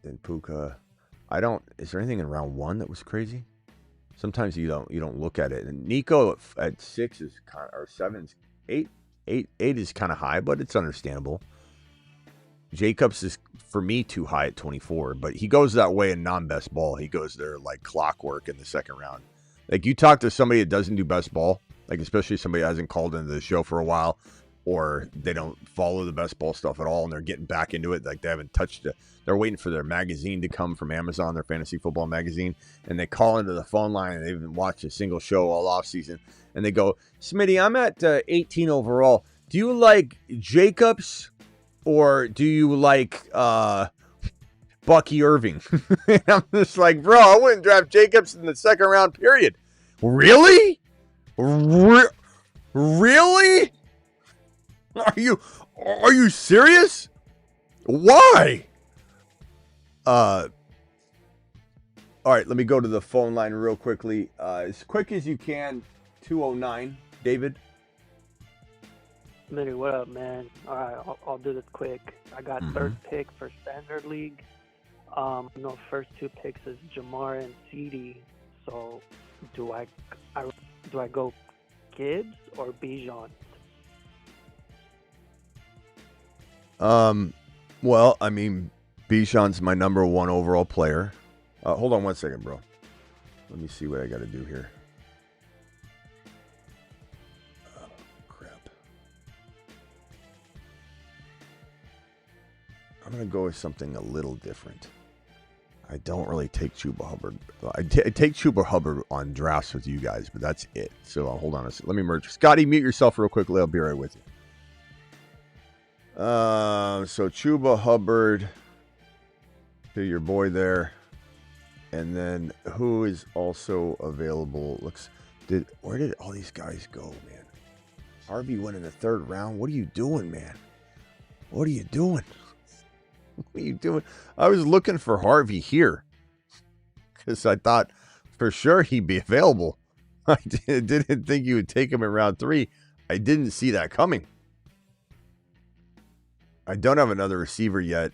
Then Puka. Is there anything in round 1 that was crazy? Sometimes you don't look at it. And Nico at 6 is kind of, or 7, 8 is kind of high, but it's understandable. Jacobs is, for me, too high at 24, but he goes that way in non-best ball. He goes there like clockwork in the second round. Like, you talk to somebody that doesn't do best ball, like especially somebody that hasn't called into the show for a while, or they don't follow the best ball stuff at all, and they're getting back into it, like they haven't touched it. They're waiting for their magazine to come from Amazon, their fantasy football magazine, and they call into the phone line, and they haven't watched a single show all offseason, and they go, Smitty, I'm at 18 overall. Do you like Jacobs, or do you like Bucky Irving? And I'm just like, bro, I wouldn't draft Jacobs in the second round, period. Really? Really? Are you serious? Why? All right, let me go to the phone line real quickly. As quick as you can, 209, David. Smitty, what up, man? All right, I'll do this quick. I got third pick for Standard League. First 2 picks is Jamar and CD. So, do I go Gibbs or Bijan? Well, I mean, Bijan's my number 1 overall player. Hold on 1 second, bro. Let me see what I got to do here. Oh, crap. I'm going to go with something a little different. I don't really take Chuba Hubbard. I take Chuba Hubbard on drafts with you guys, but that's it. So hold on a second. Let me merge. Scotty, mute yourself real quickly. I'll be right with you. So Chuba Hubbard to your boy there. And then who is also available? Looks Where did all these guys go, man? Harvey went in the third round. What are you doing, man? What are you doing? What are you doing? I was looking for Harvey here because I thought for sure he'd be available. I didn't think you would take him in round 3. I didn't see that coming. I don't have another receiver yet.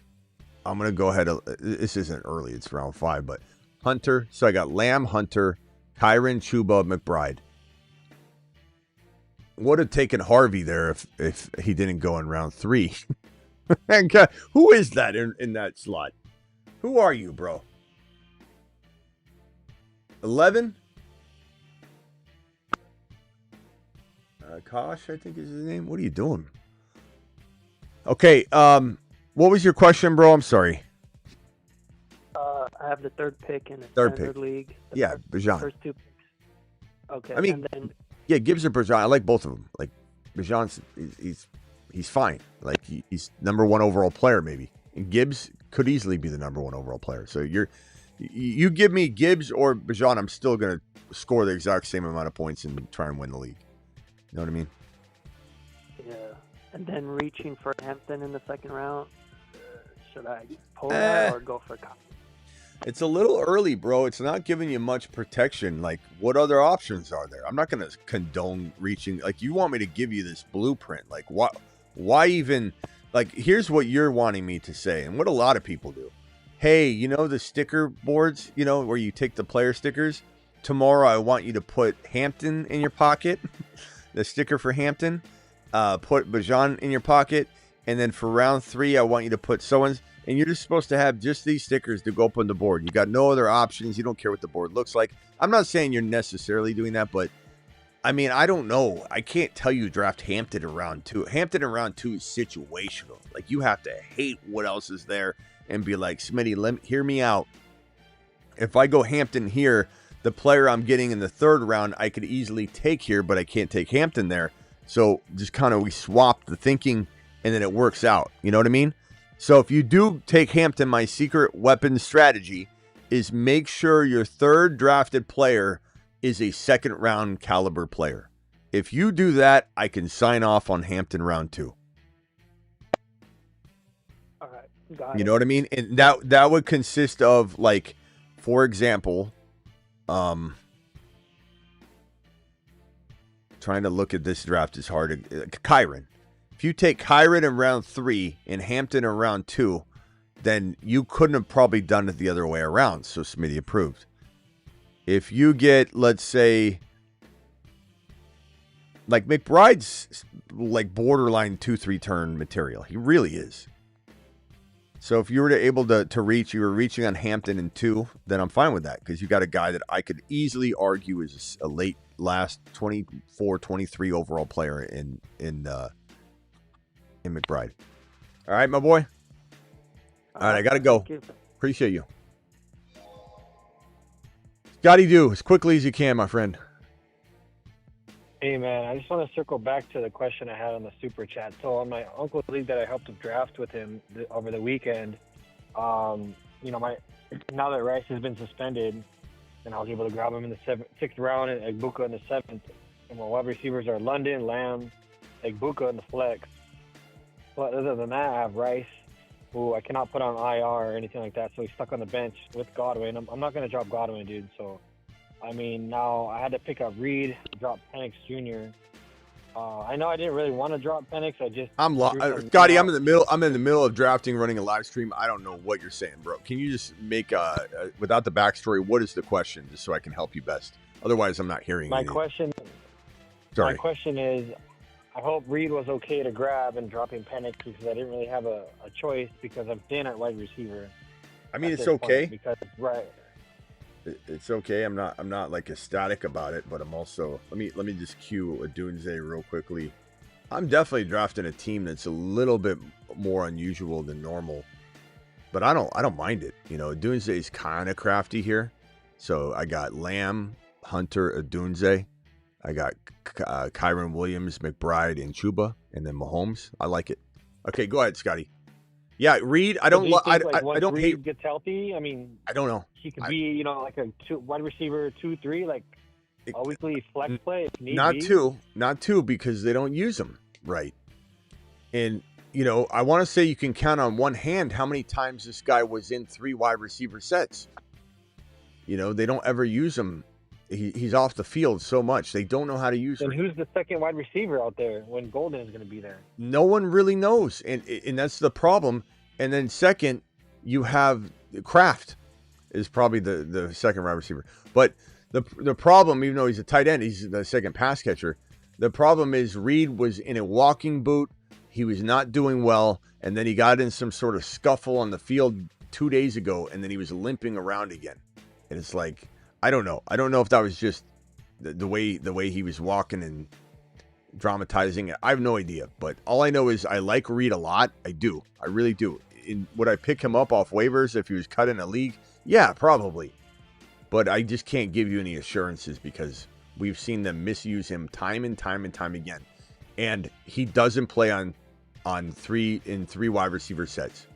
I'm going to go ahead. This isn't early. It's round 5, but Hunter. So I got Lamb, Hunter, Kyren, Chuba, McBride. Would have taken Harvey there if he didn't go in round 3. And who is that in that slot? Who are you, bro? 11? Kosh, I think is his name. What are you doing? Okay, what was your question, bro? I'm sorry. I have the third pick in a Third standard pick. league. Yeah, Bijan. First 2 picks. Okay. I mean, and then, yeah, Gibbs or Bijan. I like both of them. Like Bijan's, he's fine. Like he's number 1 overall player, maybe. And Gibbs could easily be the number 1 overall player. So you give me Gibbs or Bijan, I'm still gonna score the exact same amount of points and try and win the league. You know what I mean? yeah. And then reaching for Hampton in the second round. Should I pull that or go for Cobb? It's a little early, bro. It's not giving you much protection. Like, what other options are there? I'm not going to condone reaching. Like, you want me to give you this blueprint. Like, why even? Like, here's what you're wanting me to say, and what a lot of people do. Hey, you know the sticker boards, you know, where you take the player stickers? Tomorrow, I want you to put Hampton in your pocket, the sticker for Hampton. Put Bijan in your pocket. And then for round 3, I want you to put someone's. And you're just supposed to have just these stickers to go up on the board. You got no other options. You don't care what the board looks like. I'm not saying you're necessarily doing that, but I mean, I don't know. I can't tell you draft Hampton in round 2. Hampton in round 2 is situational. Like, you have to hate what else is there and be like, Smitty, hear me out. If I go Hampton here, the player I'm getting in the 3rd round, I could easily take here, but I can't take Hampton there. So just kind of we swap the thinking and then it works out. You know what I mean? So if you do take Hampton, my secret weapon strategy is make sure your 3rd drafted player is a 2nd round caliber player. If you do that, I can sign off on Hampton round 2. All right, got it. You know what I mean? And that would consist of, like, for example, trying to look at this draft is hard. Kyren. If you take Kyren in round 3 and Hampton in round 2, then you couldn't have probably done it the other way around. So Smitty approved. If you get, let's say, like McBride's like borderline 2-3 turn material. He really is. So if you were able to reach, you were reaching on Hampton in 2, then I'm fine with that because you got a guy that I could easily argue is a late last 24, 23 overall player in McBride. All right, my boy. All right, I got to go. Appreciate you. Scotty do as quickly as you can, my friend. Hey, man, I just want to circle back to the question I had on the super chat. So on my uncle's league that I helped him draft with him over the weekend, you know, now that Rice has been suspended, and I was able to grab him in the 6th round and Egbuka in the 7th. And my wide receivers are London, Lamb, Egbuka in the flex. But other than that, I have Rice, who I cannot put on IR or anything like that, so he's stuck on the bench with Godwin. I'm not going to drop Godwin, dude. So, I mean, now I had to pick up Reed, drop Penix Jr. I know I didn't really want to drop Penix. Scotty, I'm in the middle of drafting, running a live stream. I don't know what you're saying, bro. Can you just make without the backstory? What is the question, just so I can help you best? Otherwise, I'm not hearing. My question is, I hope Reed was okay to grab and dropping Penix because I didn't really have a choice because I'm thin at wide receiver. I mean, it's okay. Because right. It's okay. I'm not like ecstatic about it, but I'm also let me just cue a Dunze real quickly. I'm definitely drafting a team that's a little bit more unusual than normal, but I don't mind it. You know, Dunze is kind of crafty here, so I got Lamb, Hunter, Dunze. I got Kyren Williams, McBride, and Chuba, and then Mahomes. I like it. Okay, go ahead, Scotty. Yeah, Reed. I don't hate. Gets healthy. I mean, I don't know. He could be, you know, like a wide receiver 2-3. Like, a weekly flex play if need Not be? two, because they don't use them right. And, I want to say you can count on one hand how many times this guy was in 3 wide receiver sets. They don't ever use him. He's off the field so much. They don't know how to use him. Then who's the second wide receiver out there when Golden is going to be there? No one really knows. And that's the problem. And then second, you have Kraft is probably the second wide receiver. But the problem, even though he's a tight end, he's the second pass catcher. The problem is Reed was in a walking boot. He was not doing well. And then he got in some sort of scuffle on the field 2 days ago. And then he was limping around again. And it's like, I don't know. I don't know if that was just the way he was walking and dramatizing it. I have no idea. But all I know is I like Reed a lot. I do. I really do. Would I pick him up off waivers if he was cut in a league? Yeah, probably. But I just can't give you any assurances because we've seen them misuse him time and time and time again. And he doesn't play on 3 wide receiver sets.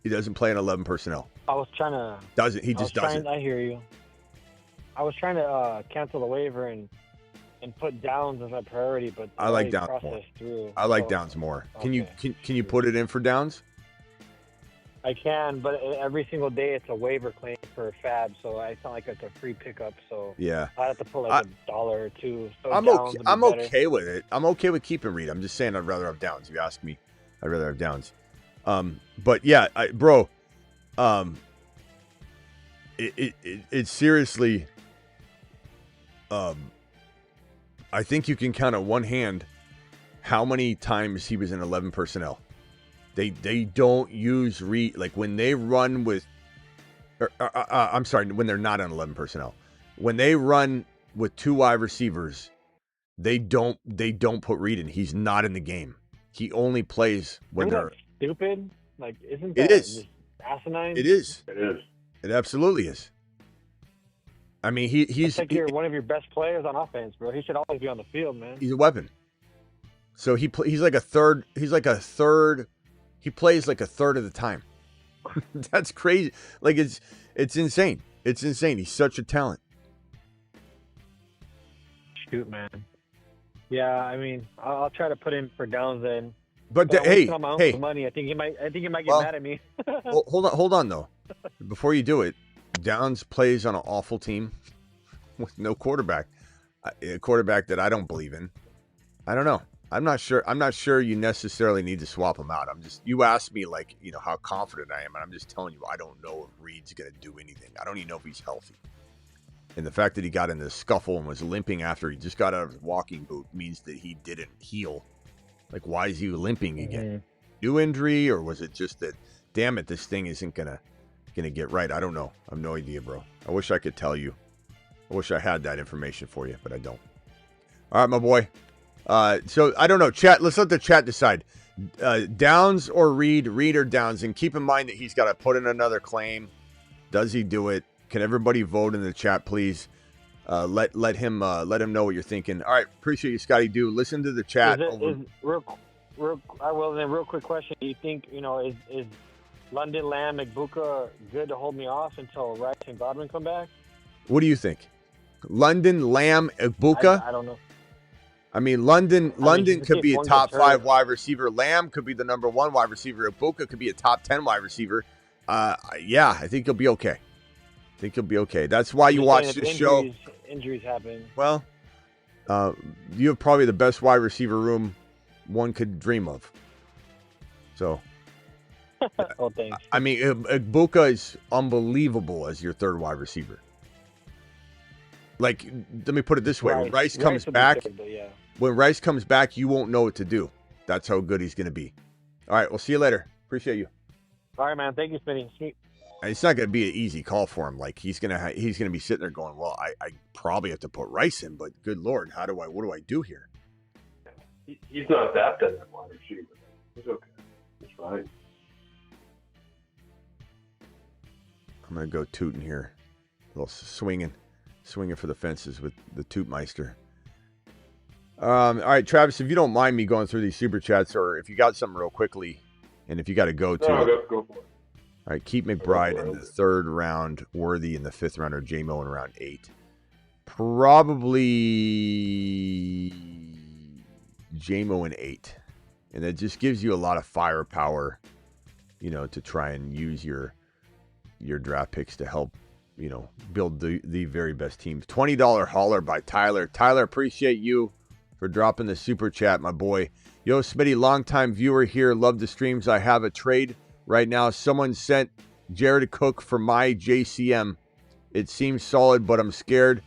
He doesn't play on 11 personnel. I was trying to... He just doesn't. I hear you. I was trying to cancel the waiver and put Downs as my priority, but I like Downs more. I like Downs more. Okay. Can you put it in for Downs? I can, but every single day it's a waiver claim for Fab, so it's not like it's a free pickup. So yeah, I have to put like $1 or $2. So I'm okay with it. I'm okay with keeping Reed. I'm just saying I'd rather have Downs. If you ask me, I'd rather have Downs. But yeah, it's seriously. I think you can count on one hand how many times he was in 11 personnel. They don't use Reed, like when they run with, when they're not on 11 personnel. When they run with 2 wide receivers, they don't put Reed in. He's not in the game. He only plays when they're stupid. Like, isn't that just asinine? It is. It is. It absolutely is. I mean, he's like you're one of your best players on offense, bro. He should always be on the field, man. He's a weapon. So he's like a third. He plays like a third of the time. That's crazy. Like it's insane. It's insane. He's such a talent. Shoot, man. Yeah, I mean, I'll try to put him for Downs then. But hey, money. I think he might get mad at me. hold on though. Before you do it, Downs plays on an awful team with no quarterback. A quarterback that I don't believe in. I don't know. I'm not sure you necessarily need to swap him out. You asked me like, how confident I am, and I'm just telling you I don't know if Reed's going to do anything. I don't even know if he's healthy. And the fact that he got in the scuffle and was limping after he just got out of his walking boot means that he didn't heal. Like, why is he limping again? Mm-hmm. New injury, or was it just that, damn it, this thing isn't going to get right? I don't know. I have no idea, bro. I wish I could tell you. I wish I had that information for you, but I don't. All right, my boy. So I don't know, chat. Let's let the chat decide. Downs or Reed or Downs, and keep in mind that he's got to put in another claim. Does he do it? Can everybody vote in the chat, please? Let him know what you're thinking. All right, appreciate you, Scotty. Listen to the chat. Real quick question. Do you think is London, Lamb, McBuka good to hold me off until Rice and Godwin come back? What do you think? London, Lamb, Igbuka? I don't know. I mean, London could be a top 5 wide receiver. Lamb could be the number 1 wide receiver. Igbuka could be a top 10 wide receiver. Yeah, I think he'll be okay. That's why you watch this show. Injuries happen. Well, you have probably the best wide receiver room one could dream of. So, oh, thanks. I mean, Igbuka is unbelievable as your 3rd wide receiver. Like, let me put it this way: when Rice comes back, when Rice comes back, you won't know what to do. That's how good he's going to be. All right, we'll see you later. Appreciate you. All right, man. Thank you, Smitty. It's not going to be an easy call for him. Like he's gonna be sitting there going, "Well, I probably have to put Rice in, but good Lord, what do I do here?" He's not that bad at wide receiver. He's okay. He's fine. I'm gonna go tooting here, a little swinging for the fences with the Tootmeister. All right, Travis, if you don't mind me going through these super chats, or if you got something real quickly, and if you got to go to go for it. All right, keep McBride in the 3rd round, Worthy in the 5th round, or J-Mo in round 8. Probably JMO in 8. And that just gives you a lot of firepower, to try and use your draft picks to help, build the very best teams. $20 hauler by Tyler. Tyler, appreciate you for dropping the super chat, my boy. Yo, Smitty, longtime viewer here. Love the streams. I have a trade right now. Someone sent Jared Cook for my JCM. It seems solid, but I'm scared.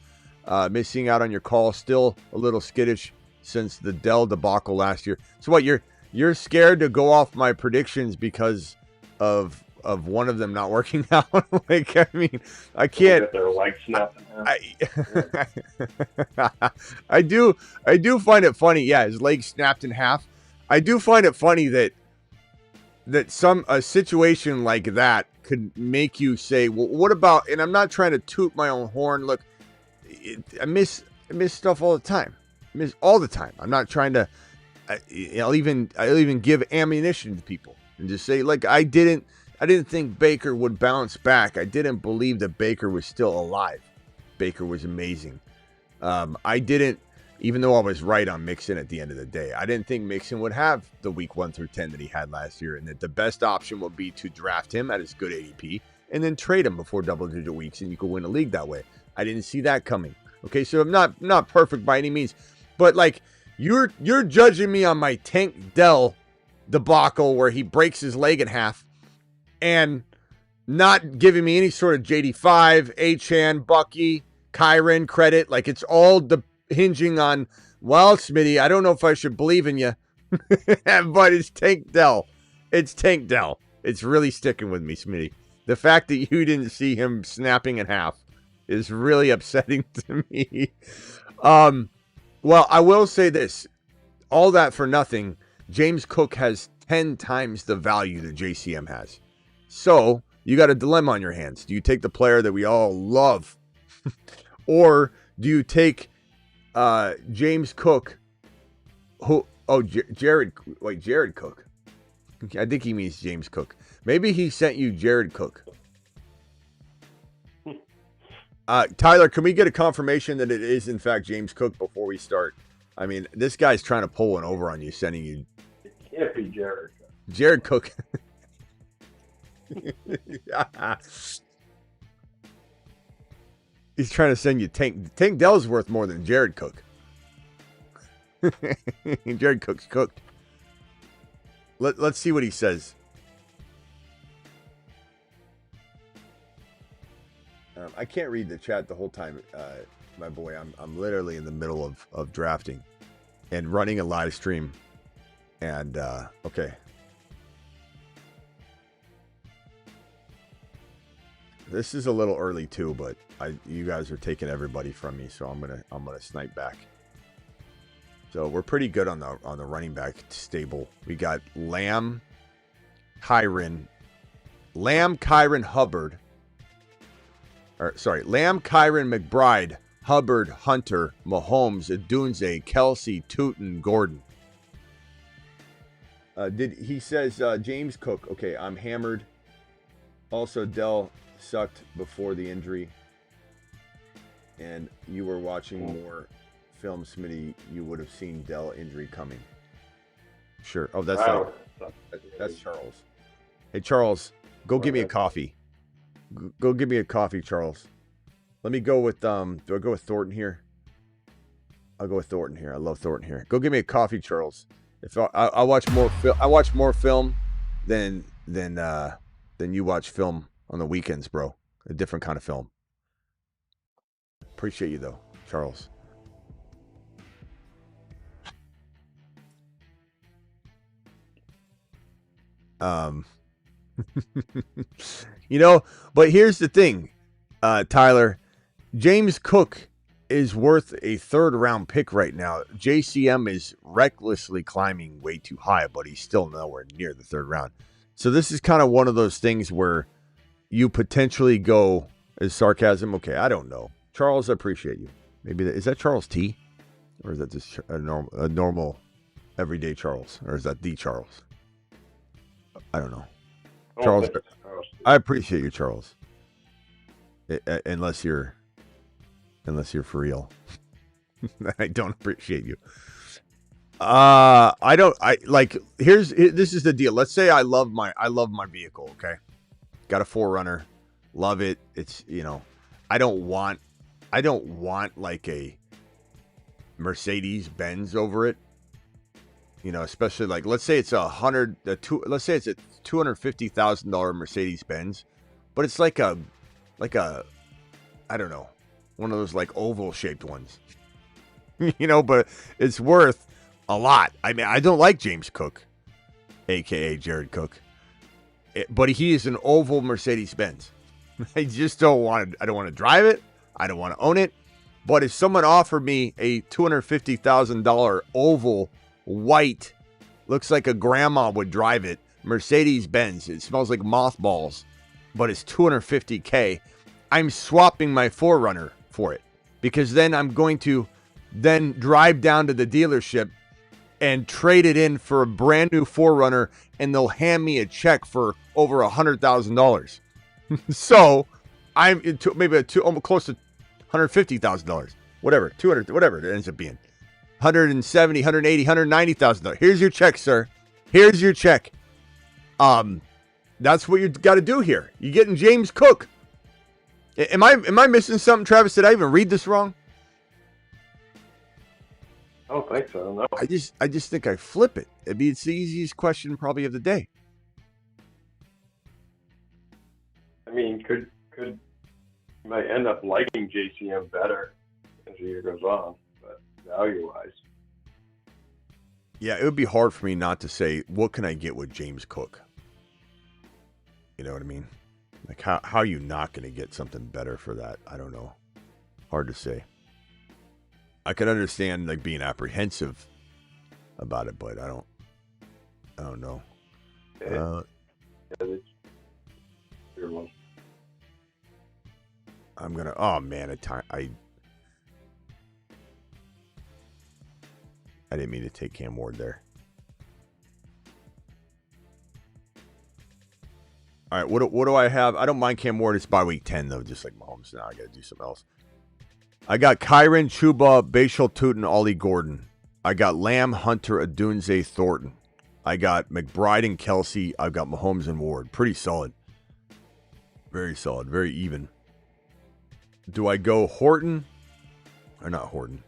Missing out on your call. Still a little skittish since the Dell debacle last year. So what, you're scared to go off my predictions because of one of them not working out? Like, I mean, I can't. Their leg snapping. I do find it funny. Yeah, his leg snapped in half. I do find it funny that a situation like that could make you say, well, what about? And I'm not trying to toot my own horn. Look, I miss stuff all the time. I miss all the time. I'm not trying to. I'll even give ammunition to people and just say, like, I didn't think Baker would bounce back. I didn't believe that Baker was still alive. Baker was amazing. I didn't, even though I was right on Mixon at the end of the day, I didn't think Mixon would have the week 1 through 10 that he had last year, and that the best option would be to draft him at his good ADP and then trade him before double-digit weeks, and you could win a league that way. I didn't see that coming. Okay, so I'm not perfect by any means, but like you're judging me on my Tank Dell debacle where he breaks his leg in half, and not giving me any sort of JD5, Achan, Bucky, Kyron credit. Like, it's all hinging on, well, Smitty, I don't know if I should believe in you, but it's Tank Dell. It's Tank Dell. It's really sticking with me, Smitty. The fact that you didn't see him snapping in half is really upsetting to me. Well, I will say this. All that for nothing, James Cook has 10 times the value that JCM has. So you got a dilemma on your hands. Do you take the player that we all love? Or do you take James Cook? Jared Cook. I think he means James Cook. Maybe he sent you Jared Cook. Tyler, can we get a confirmation that it is in fact James Cook before we start? I mean, this guy's trying to pull one over on you, sending you. It can't be Jared. Jared Cook. He's trying to send you Tank. Tank Dell's worth more than Jared Cook. Jared Cook's cooked. Let's see what he says. I can't read the chat the whole time, my boy. I'm literally in the middle of drafting and running a live stream. And okay. This is a little early too, but you guys are taking everybody from me, so I'm gonna snipe back. So we're pretty good on the running back stable. We got Lamb, Kyron, Hubbard. Lamb, Kyron, McBride, Hubbard, Hunter, Mahomes, Adunze, Kelsey, Tootin, Gordon. He says James Cook? Okay, I'm hammered. Also, Dell sucked before the injury, and you were watching more film, Smitty. You would have seen Dell injury coming. Sure. Oh, that's Charles. Hey, Charles, go get me a coffee. Go give me a coffee, Charles. Let me go with, do I go with Thornton here? I'll go with Thornton here. I love Thornton here. Go give me a coffee, Charles. If I watch more film than you watch film on the weekends, bro. A different kind of film. Appreciate you though, Charles. But here's the thing, Tyler. James Cook is worth a 3rd round pick right now. JCM is recklessly climbing way too high, but he's still nowhere near the 3rd round. So this is kind of one of those things where you potentially go as sarcasm. Okay, I don't know. Charles, I appreciate you. Maybe is that Charles T? Or is that just a normal everyday Charles? Or is that the Charles? I don't know. Charles, I appreciate you, Charles. Unless you're unless you're for real. I don't appreciate you. This is the deal. Let's say I love my vehicle, okay? Got a 4Runner. Love it. It's, I don't want like a Mercedes Benz over it. Especially like, let's say it's let's say it's a $250,000 Mercedes Benz, but it's like a, I don't know, one of those like oval shaped ones, but it's worth a lot. I mean, I don't like James Cook, aka Jared Cook, but he is an oval Mercedes Benz. I just don't want to. I don't want to drive it. I don't want to own it. But if someone offered me a $250,000 oval white, looks like a grandma would drive it, Mercedes Benz, it smells like mothballs, but it's $250K, I'm swapping my 4Runner for it, because then I'm going to then drive down to the dealership and trade it in for a brand new 4Runner, and they'll hand me a check for over $100,000. So I'm into maybe almost close to $150,000, whatever, 200, whatever it ends up being. $170,000, $180,000, $190,000. Here's your check, sir. Here's your check. That's what you got to do here. You're getting James Cook. Am I missing something, Travis? Did I even read this wrong? I don't think so. No. I just think I flip it. It's the easiest question probably of the day. I mean, could you might end up liking JCM better as the year goes on, but value-wise. Yeah, it would be hard for me not to say, what can I get with James Cook? You know what I mean? Like, how are you not going to get something better for that? I don't know. Hard to say. I can understand, like, being apprehensive about it, but I don't know. Yeah, that's a good one. I'm going to, oh, man, I didn't mean to take Cam Ward there. All right, what do I have? I don't mind Cam Ward. It's by week 10, though, just like Mahomes. Now I got to do something else. I got Kyron, Chuba, Bashal Tootin, Ollie Gordon. I got Lamb, Hunter, Adunze, Thornton. I got McBride and Kelsey. I've got Mahomes and Ward. Pretty solid. Very solid. Very even. Do I go Horton? Or not Horton.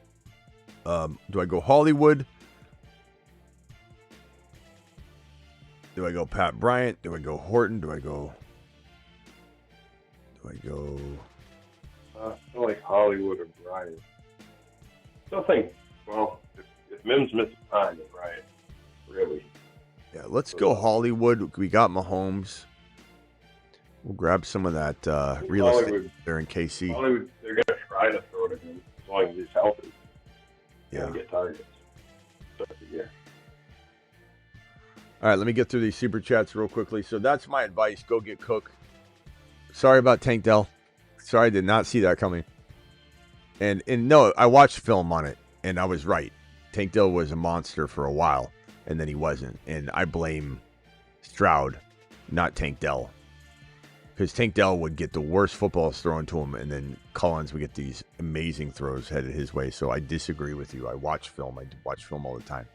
Do I go Hollywood? Do I go Pat Bryant? Do I go Horton? Do I go... I feel like Hollywood or Bryant. Still think, well, if Mims misses time, then Bryant, really. Yeah, let's go Hollywood. We got Mahomes. We'll grab some of that real estate there in KC. Hollywood, they're going to try to throw to him as long as he's healthy. Yeah. And get targets. Start the year. All right, let me get through these super chats real quickly. So that's my advice. Go get Cook. Sorry about Tank Dell. Sorry, I did not see that coming. And no, I watched film on it, and I was right. Tank Dell was a monster for a while, and then he wasn't. And I blame Stroud, not Tank Dell. Because Tank Dell would get the worst footballs thrown to him, and then Collins would get these amazing throws headed his way. So I disagree with you. I watch film. I watch film all the time.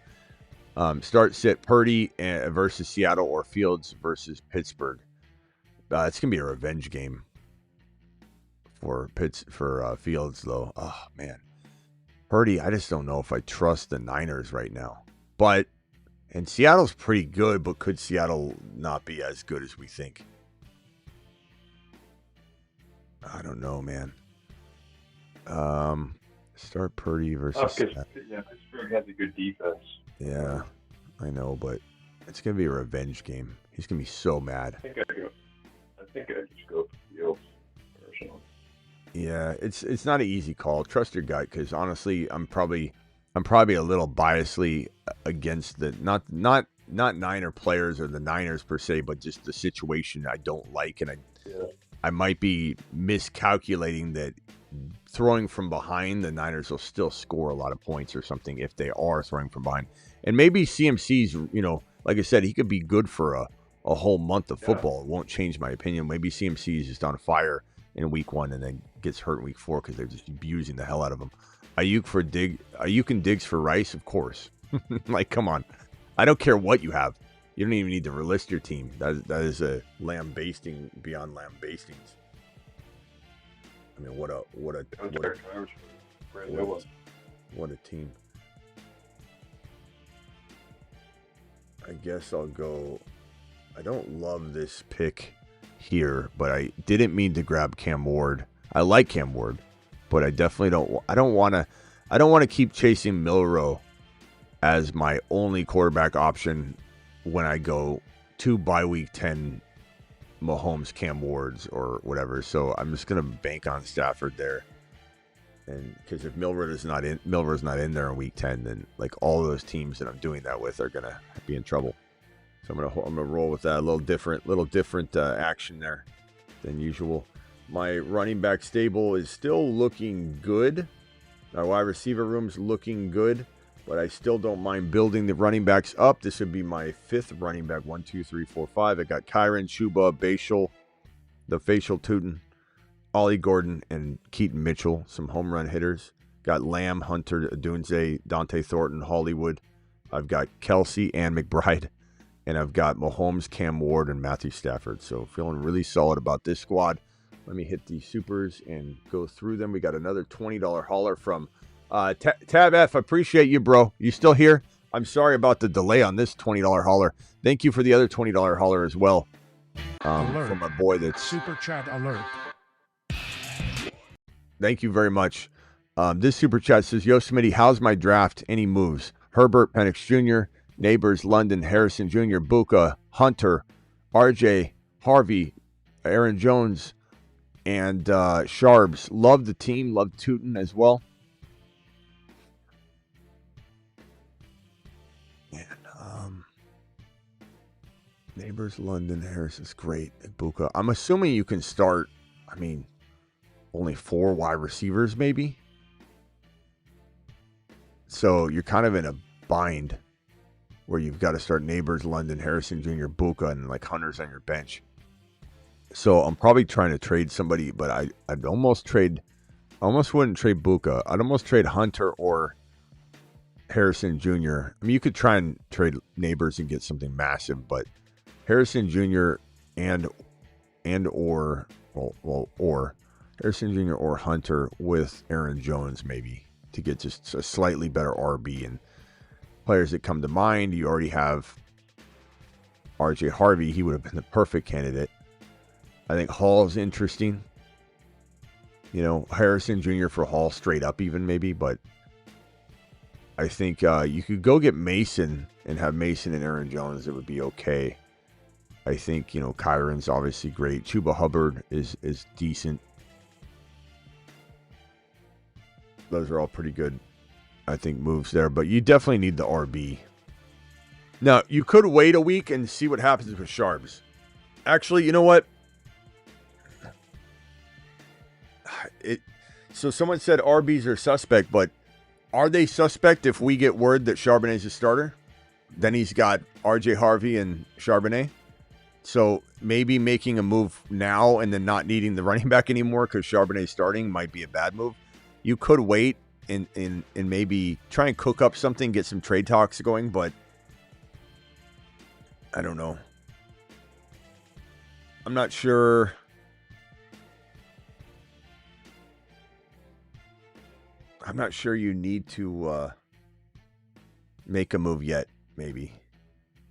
Start sit Purdy versus Seattle or Fields versus Pittsburgh. It's gonna be a revenge game for Fields, though. Oh man, Purdy. I just don't know if I trust the Niners right now. And Seattle's pretty good, but could Seattle not be as good as we think? I don't know, man. Start Purdy versus. Pittsburgh has a good defense. Yeah, I know, but it's gonna be a revenge game. He's gonna be so mad. I think I'd just go for Fields personally. Yeah, it's not an easy call. Trust your gut, because honestly, I'm probably a little biasly against the not Niner players or the Niners per se, but just the situation I don't like, and I might be miscalculating that throwing from behind, the Niners will still score a lot of points or something if they are throwing from behind. And maybe CMC's, like I said, he could be good for a whole month of football. It won't change my opinion. Maybe CMC is just on fire in week 1 and then gets hurt in week 4 because they're just abusing the hell out of him. Ayuk and Diggs for Rice, of course. Like, come on. I don't care what you have. You don't even need to relist your team. That is a lambasting beyond lambastings. I mean, what a team. I guess I'll go. I don't love this pick here, but I didn't mean to grab Cam Ward. I like Cam Ward, but I definitely don't. I don't want to keep chasing Milroe as my only quarterback option when I go to bye week 10 Mahomes, Cam Wards, or whatever. So I'm just gonna bank on Stafford there, and because if Milroe's not in there in week 10, then like all those teams that I'm doing that with are gonna be in trouble. So I'm gonna roll with that. A little different action there than usual. My running back stable is still looking good. Our wide receiver room's looking good, but I still don't mind building the running backs up. This would be my 5th running back. 1, 2, 3, 4, 5. I got Kyron, Chuba, Bashal, the facial Tootin, Ollie Gordon, and Keaton Mitchell, some home run hitters. Got Lamb, Hunter, Dunze, Dante Thornton, Hollywood. I've got Kelsey and McBride. And I've got Mahomes, Cam Ward, and Matthew Stafford. So feeling really solid about this squad. Let me hit these supers and go through them. We got another $20 hauler from Tab F. I appreciate you, bro. You still here? I'm sorry about the delay on this $20 hauler. Thank you for the other $20 hauler as well. From my boy that's Super Chat alert. Thank you very much. This super chat says, Yo, Smitty, how's my draft? Any moves? Herbert, Penix Jr., Neighbors, London, Harrison Jr., Buka, Hunter, RJ, Harvey, Aaron Jones, and Sharbs. Love the team. Love Tootin as well. And Neighbors, London, Harrison's great. Buka. I'm assuming you can start, only 4 wide receivers maybe. So you're kind of in a bind where you've got to start Neighbors, London, Harrison Jr., Buka, and like Hunter's on your bench. So I'm probably trying to trade somebody, but I'd almost wouldn't trade Buka. I'd almost trade Hunter or Harrison Jr. You could try and trade Neighbors and get something massive, but Harrison Jr. or Harrison Jr. or Hunter with Aaron Jones maybe to get just a slightly better RB. And players that come to mind, you already have RJ Harvey. He would have been the perfect candidate. I think Hall's interesting. Harrison Jr. for Hall straight up even maybe, but I think you could go get Mason and have Mason and Aaron Jones. It would be okay. I think, Kyron's obviously great. Chuba Hubbard is decent. Those are all pretty good, I think, moves there. But you definitely need the RB. Now, you could wait a week and see what happens with Sharbs. Actually, you know what? So someone said RBs are suspect, but are they suspect if we get word that Charbonnet's a starter? Then he's got RJ Harvey and Charbonnet. So maybe making a move now and then not needing the running back anymore because Charbonnet's starting might be a bad move. You could wait and maybe try and cook up something, get some trade talks going, but I don't know. I'm not sure. I'm not sure you need to make a move yet, maybe,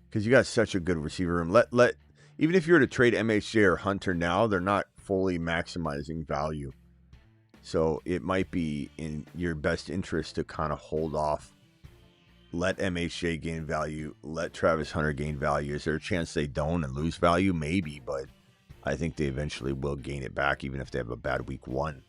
because you got such a good receiver room. Let even if you were to trade MHJ or Hunter now, they're not fully maximizing value. So it might be in your best interest to kind of hold off. Let MHJ gain value. Let Travis Hunter gain value. Is there a chance they don't and lose value? Maybe, but I think they eventually will gain it back, even if they have a bad week 1.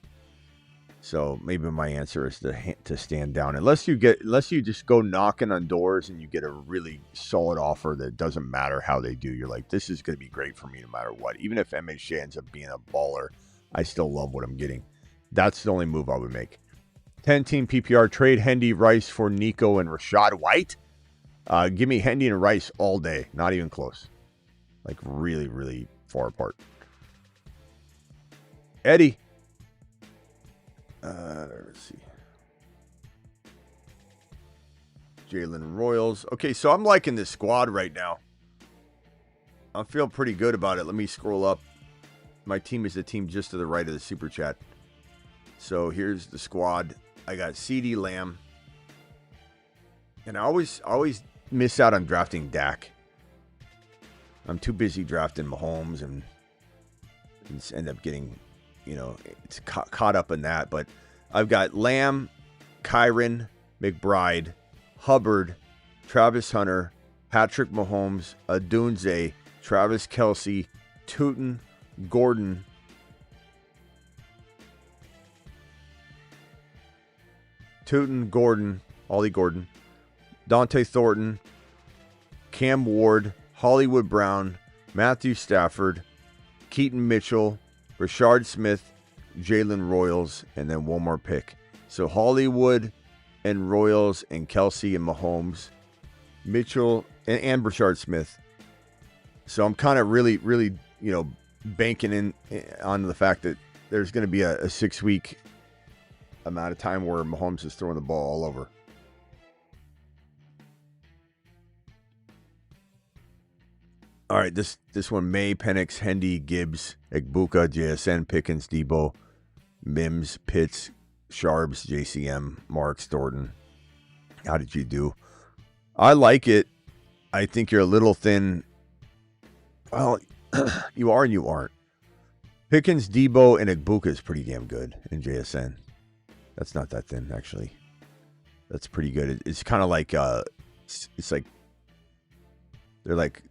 So maybe my answer is to stand down, unless you just go knocking on doors and you get a really solid offer that doesn't matter how they do. You're like, this is going to be great for me no matter what. Even if MHJ ends up being a baller, I still love what I'm getting. That's the only move I would make. 10-team PPR trade Hendy, Rice for Nico and Rashad White. Give me Hendy and Rice all day. Not even close. Like really, really far apart. Eddie. Let's see. Jalen Royals. Okay, so I'm liking this squad right now. I feel pretty good about it. Let me scroll up. My team is the team just to the right of the super chat. So here's the squad. I got CD Lamb. And I always miss out on drafting Dak. I'm too busy drafting Mahomes and end up getting, it's caught up in that. But I've got Lamb, Kyron, McBride, Hubbard, Travis Hunter, Patrick Mahomes, Adunze, Travis Kelce, Tootin, Gordon, Ollie Gordon, Dante Thornton, Cam Ward, Hollywood Brown, Matthew Stafford, Keaton Mitchell, Rashard Smith, Jalen Royals, and then one more pick. So Hollywood and Royals and Kelce and Mahomes, Mitchell and Rashard Smith. So I'm kind of really, banking in on the fact that there's going to be a 6-week amount of time where Mahomes is throwing the ball all over. All right, this one, May, Penix, Hendy, Gibbs, Egbuka, JSN, Pickens, Debo, Mims, Pitts, Sharbs, JCM, Marks, Thornton. How did you do? I like it. I think you're a little thin. Well, you are and you aren't. Pickens, Debo, and Egbuka is pretty damn good in JSN. That's not that thin, actually. That's pretty good. It's kind of like, it's like, they're like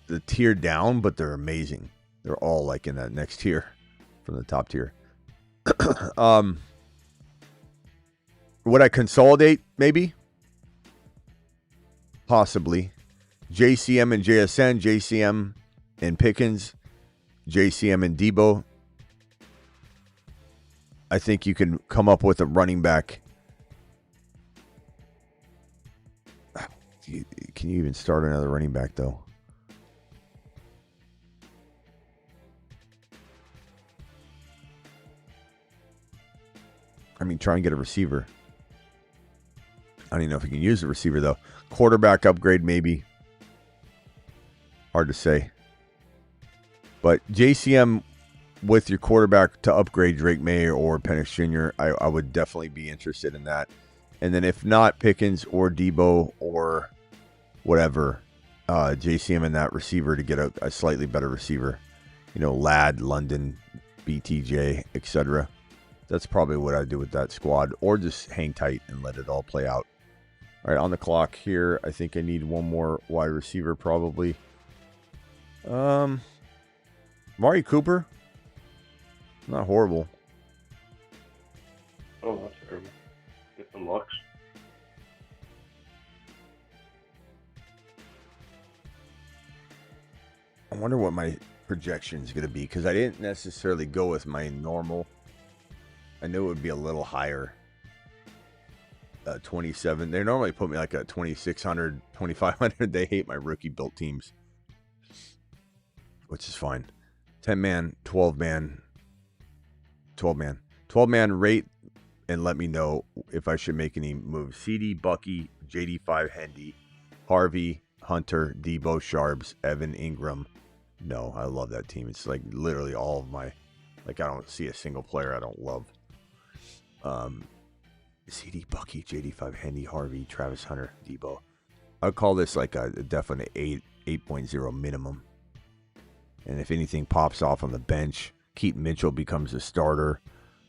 the tier down, but they're amazing. They're all like in that next tier from the top tier. Would I consolidate? Maybe. Possibly. JCM and JSN, JCM and Pickens, JCM and Debo. I think you can come up with a running back. Can you even start another running back, though? I mean, try and get a receiver. I don't even know if you can use a receiver, though. Quarterback upgrade, maybe. Hard to say. But JCM with your quarterback to upgrade Drake May or Penix Jr., I would definitely be interested in that. And then if not, Pickens or Debo or whatever, JCM and that receiver to get a slightly better receiver. Ladd, London, BTJ, etc. That's probably what I'd do with that squad. Or just hang tight and let it all play out. All right, on the clock here, I think I need one more wide receiver probably. Mari Cooper. Not horrible. Oh, that's terrible. Get some looks. I wonder what my projection is going to be because I didn't necessarily go with my normal. I knew it would be a little higher. 27. They normally put me like a 2,600, 2,500. They hate my rookie built teams, which is fine. 10-man, 12-man, 12-man. 12-man rate and let me know if I should make any moves. CD, Bucky, JD5, Hendy, Harvey, Hunter, Debo, Sharbs, Evan, Ingram. No, I love that team. It's like literally all of my, I don't see a single player I don't love. CD, Bucky, JD5, Hendy, Harvey, Travis Hunter, Debo. I'd call this like a definite 8.0 minimum. And if anything pops off on the bench, Keaton Mitchell becomes a starter.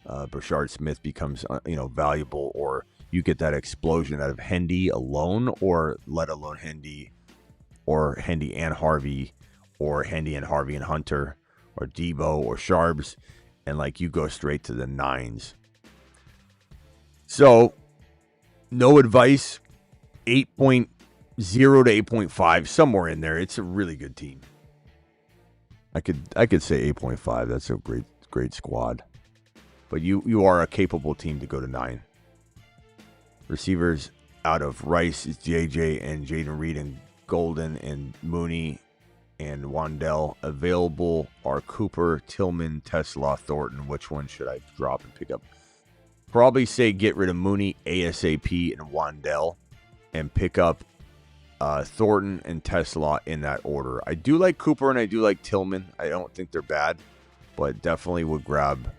Rashard Smith becomes valuable, or you get that explosion out of Hendy alone, or let alone Hendy, or Hendy and Harvey, or Hendy and Harvey and Hunter, or Debo or Sharbs, and you go straight to the 9s. So, no advice, 8.0 to 8.5, somewhere in there. It's a really good team. I could say 8.5. That's a great squad. But you are a capable team to go to 9. Receivers out of Rice is JJ and Jaden Reed and Golden and Mooney and Wandell. Available are Cooper, Tillman, Tesla, Thornton. Which one should I drop and pick up? Probably say get rid of Mooney, ASAP, and Wandell, and pick up Thornton and Tesla in that order. I do like Cooper and I do like Tillman. I don't think they're bad, but definitely would grab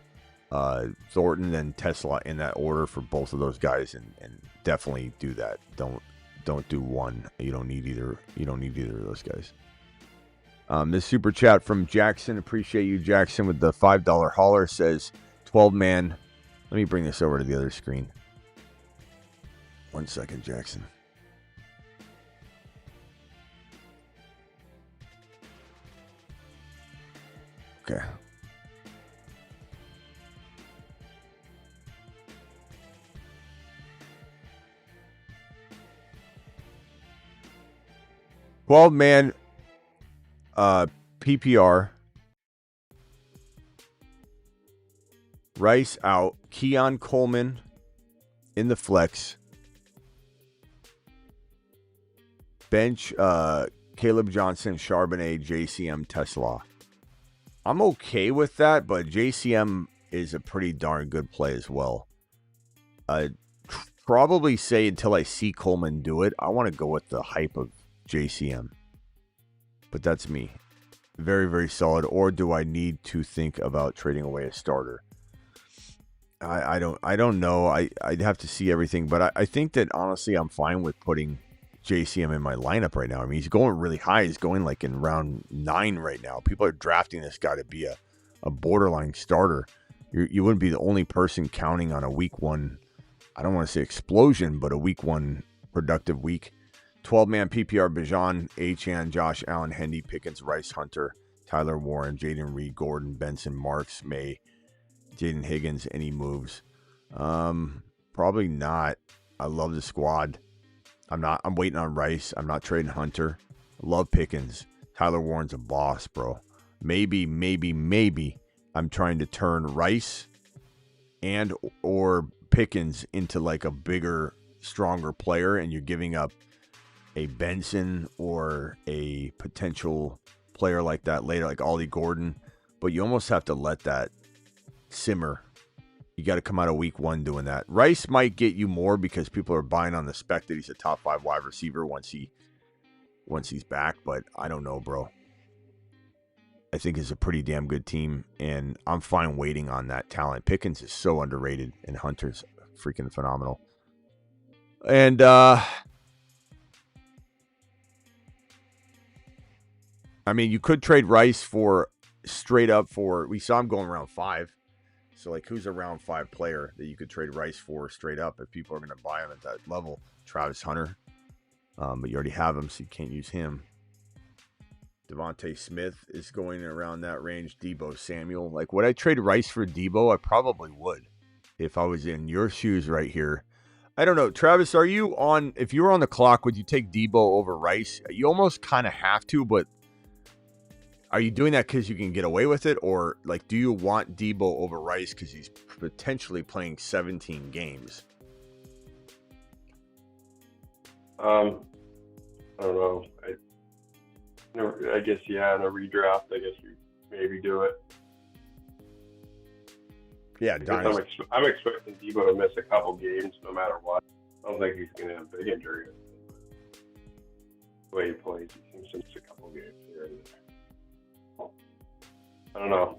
Thornton and Tesla in that order for both of those guys, and definitely do that. Don't do one. You don't need either. You don't need either of those guys. This super chat from Jackson. Appreciate you, Jackson, with the $5 hauler. Says 12-man. Let me bring this over to the other screen. 1 second, Jackson. Okay. Man, PPR. Rice out. Keon Coleman in the flex. Bench, Caleb Johnson, Charbonnet, JCM, Tesla. I'm okay with that, but JCM is a pretty darn good play as well. I'd probably say until I see Coleman do it, I want to go with the hype of JCM. But that's me. Very, very solid. Or do I need to think about trading away a starter? I don't know. I'd have to see everything, but I think that honestly I'm fine with putting JCM in my lineup right now. I mean, he's going really high. He's going like in round 9 right now. People are drafting this guy to be a borderline starter. You wouldn't be the only person counting on a week 1, I don't want to say explosion, but a week 1 productive week. 12-man PPR, Bijan, Achane, Josh Allen, Hendy, Pickens, Rice, Hunter, Tyler Warren, Jaden Reed, Gordon, Benson, Marks, May, Jaden Higgins. Any moves? Probably not. I love the squad. I'm waiting on Rice. I'm not trading Hunter. Love Pickens. Tyler Warren's a boss, bro. Maybe I'm trying to turn Rice and or Pickens into like a bigger, stronger player, and you're giving up a Benson or a potential player like that later, like Ollie Gordon. But you almost have to let that simmer. You got to come out of week 1 doing that. Rice might get you more because people are buying on the spec that he's a top 5 wide receiver once he's back. But I don't know, bro. I think it's a pretty damn good team, and I'm fine waiting on that talent. Pickens is so underrated, and Hunter's freaking phenomenal. And I mean, you could trade Rice for straight up for. We saw him going around 5. So, like, who's a round 5 player that you could trade Rice for straight up if people are going to buy him at that level? Travis Hunter. But you already have him, so you can't use him. Devontae Smith is going around that range. Debo Samuel. Like, would I trade Rice for Debo? I probably would. If I was in your shoes right here. I don't know. Travis, are you on... If you were on the clock, would you take Debo over Rice? You almost kind of have to, but... Are you doing that because you can get away with it? Or, like, do you want Debo over Rice because he's potentially playing 17 games? I don't know. I guess, yeah, in a redraft, I guess you maybe do it. Yeah, I'm expecting Debo to miss a couple games no matter what. I don't think he's going to have a big injury. The way he plays, he seems to miss a couple games here and there. I don't know.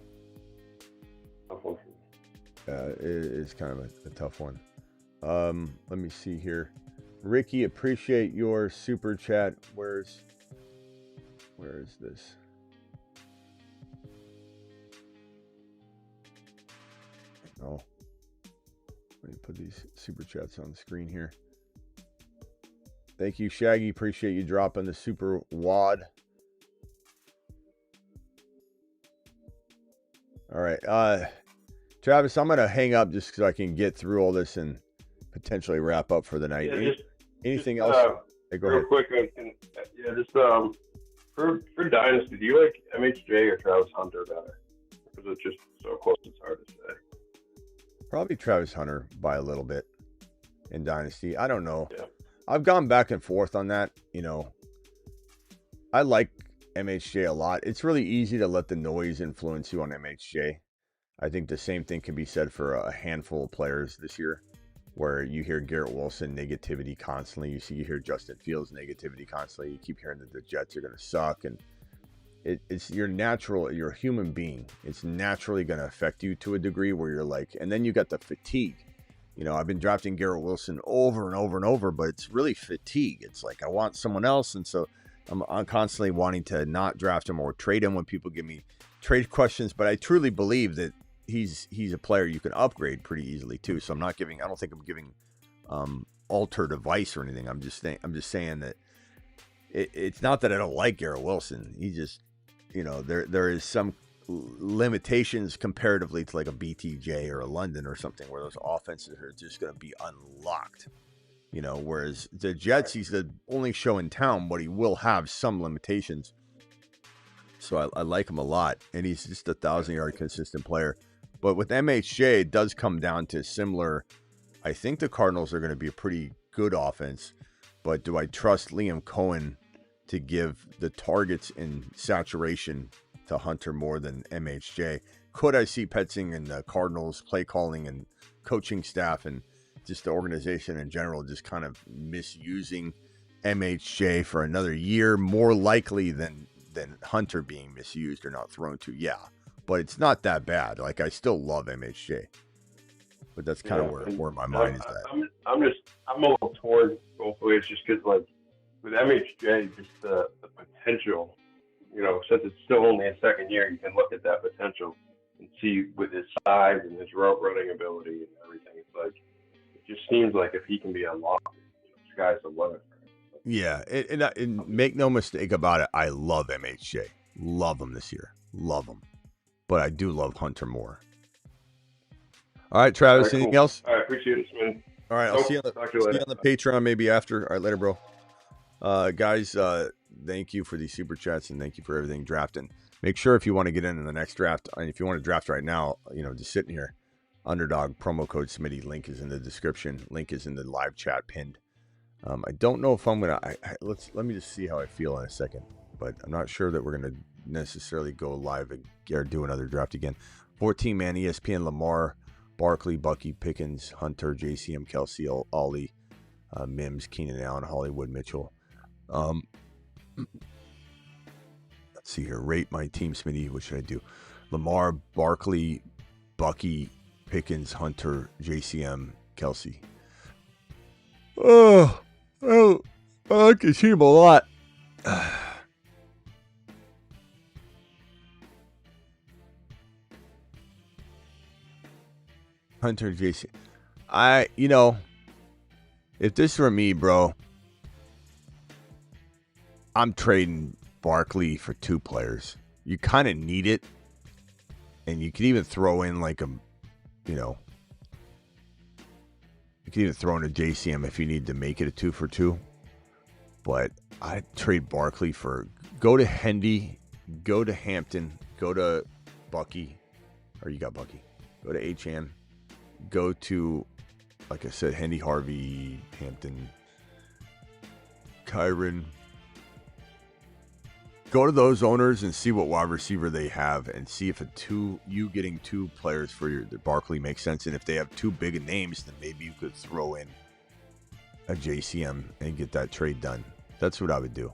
Tough one for me. It is kind of a tough one. Let me see here. Ricky, appreciate your super chat. Where is this? Oh, let me put these super chats on the screen here. Thank you, Shaggy. Appreciate you dropping the super wad. All right. Travis, I'm going to hang up just because I can get through all this and potentially wrap up for the night. Yeah, anything else? Hey, go real ahead. Quick, for Dynasty, do you like MHJ or Travis Hunter better? Or is it just so close it's hard to say? Probably Travis Hunter by a little bit in Dynasty. I don't know. Yeah. I've gone back and forth on that. I like MHJ a lot. It's really easy to let the noise influence you on MHJ. I think the same thing can be said for a handful of players this year, where you hear Garrett Wilson negativity constantly. You hear Justin Fields negativity constantly. You keep hearing that the Jets are going to suck. And it's your natural, you're a human being. It's naturally going to affect you to a degree where you're like, and then you got the fatigue. You know, I've been drafting Garrett Wilson over and over and over, but it's really fatigue. It's like I want someone else. And so I'm constantly wanting to not draft him or trade him when people give me trade questions. But I truly believe that he's a player you can upgrade pretty easily too. So I don't think I'm giving altered advice or anything. I'm just saying that it's not that I don't like Garrett Wilson. He just, you know, there is some limitations comparatively to like a BTJ or a London or something, where those offenses are just going to be unlocked, you know, whereas the Jets, he's the only show in town, but he will have some limitations. So I like him a lot, and he's just a 1,000-yard consistent player. But with MHJ, it does come down to similar. I think the Cardinals are going to be a pretty good offense, but do I trust Liam Cohen to give the targets in saturation to Hunter more than MHJ? Could I see Petzing and the Cardinals play calling and coaching staff and just the organization in general just kind of misusing MHJ for another year, more likely than Hunter being misused or not thrown to? Yeah, but it's not that bad. Like, I still love MHJ, but that's kind of where my mind is at. I'm a little torn both ways, just because, like, with MHJ, just the potential, you know, since it's still only a second year, you can look at that potential and see with his size and his route running ability and everything. It's like, it just seems like if he can be unlocked, you know, sky's the limit. Yeah, and make no mistake about it, I love MHJ. Love him this year. Love him. But I do love Hunter more. All right, Travis, anything else? All right, appreciate it, man. All right, I'll see you on the Patreon maybe after. All right, later, bro. Guys, thank you for these super chats, and thank you for everything drafting. Make sure if you want to get in the next draft, and if you want to draft right now, you know, just sitting here, Underdog, promo code Smitty, link is in the description. Link is in the live chat pinned. I don't know if I'm going to, let me just see how I feel in a second, but I'm not sure that we're going to necessarily go live or do another draft again. 14-man ESPN, Lamar, Barkley, Bucky, Pickens, Hunter, JCM, Kelsey, Ollie, Mims, Keenan Allen, Hollywood, Mitchell. Let's see here. Rate my team, Smitty. What should I do? Lamar, Barkley, Bucky, Pickens, Hunter, JCM, Kelsey. Oh, I like this team a lot. Hunter, JCM. If this were me, bro, I'm trading Barkley for 2 players. You kind of need it. And you could even throw in like you could even throw in a JCM if you need to make it a 2-for-2. But I'd trade Barkley go to Hendy, go to Hampton, go to Bucky, or you got Bucky. Go to HN, go to, like I said, Hendy, Harvey, Hampton, Kyron. Go to those owners and see what wide receiver they have, and see if you getting 2 players for the Barkley makes sense. And if they have 2 big names, then maybe you could throw in a JCM and get that trade done. That's what I would do.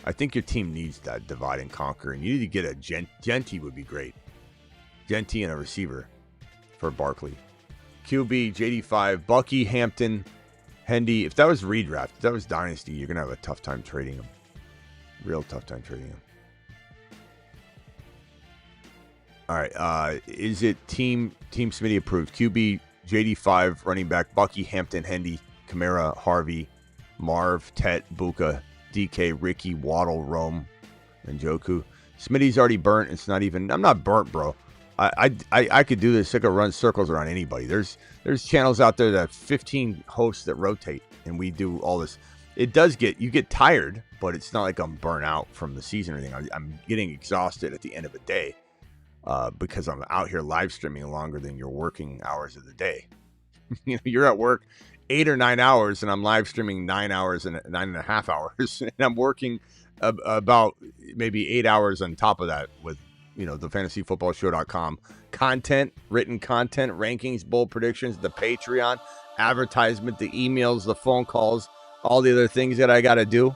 I think your team needs that divide and conquer, and you need to get a Genty would be great. Genty and a receiver for Barkley. QB, JD5, Bucky, Hampton, Hendy. If that was redraft, if that was Dynasty, you're going to have a tough time trading him. Real tough time trading him. All right. Is it Team Smitty approved? QB, JD5, running back, Bucky, Hampton, Hendy, Kamara, Harvey, Marv, Tet, Buka, DK, Ricky, Waddle, Rome, and Joku. Smitty's already burnt. It's not even. I'm not burnt, bro. I could do this. I could run circles around anybody. There's channels out there that have 15 hosts that rotate, and we do all this. It does you get tired, but it's not like I'm burnt out from the season or anything. I'm getting exhausted at the end of the day because I'm out here live streaming longer than your working hours of the day. You're at work 8 or 9 hours, and I'm live streaming 9 hours and 9.5 hours, and I'm working about maybe 8 hours on top of that with, the fantasyfootballshow.com content, written content, rankings, bold predictions, the Patreon, advertisement, the emails, the phone calls, all the other things that I got to do.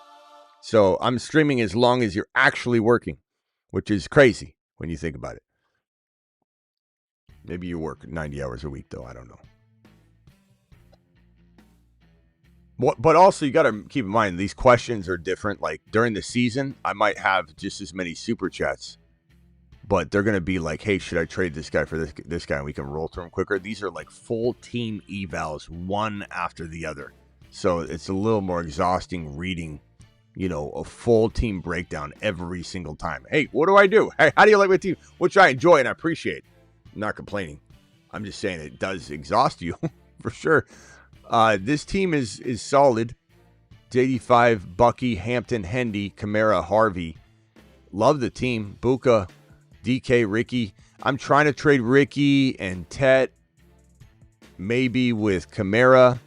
So I'm streaming as long as you're actually working, which is crazy when you think about it. Maybe you work 90 hours a week, though. I don't know. But also, you got to keep in mind, these questions are different. Like, during the season, I might have just as many super chats. But they're going to be like, hey, should I trade this guy for this guy? And we can roll through them quicker. These are like full team evals, one after the other. So it's a little more exhausting reading, a full team breakdown every single time. Hey, what do I do? Hey, how do you like my team? Which I enjoy and I appreciate. I'm not complaining. I'm just saying it does exhaust you for sure. This team is solid. JD5, Bucky, Hampton, Hendy, Kamara, Harvey. Love the team. Buka, DK, Ricky. I'm trying to trade Ricky and Tet. Maybe with Kamara.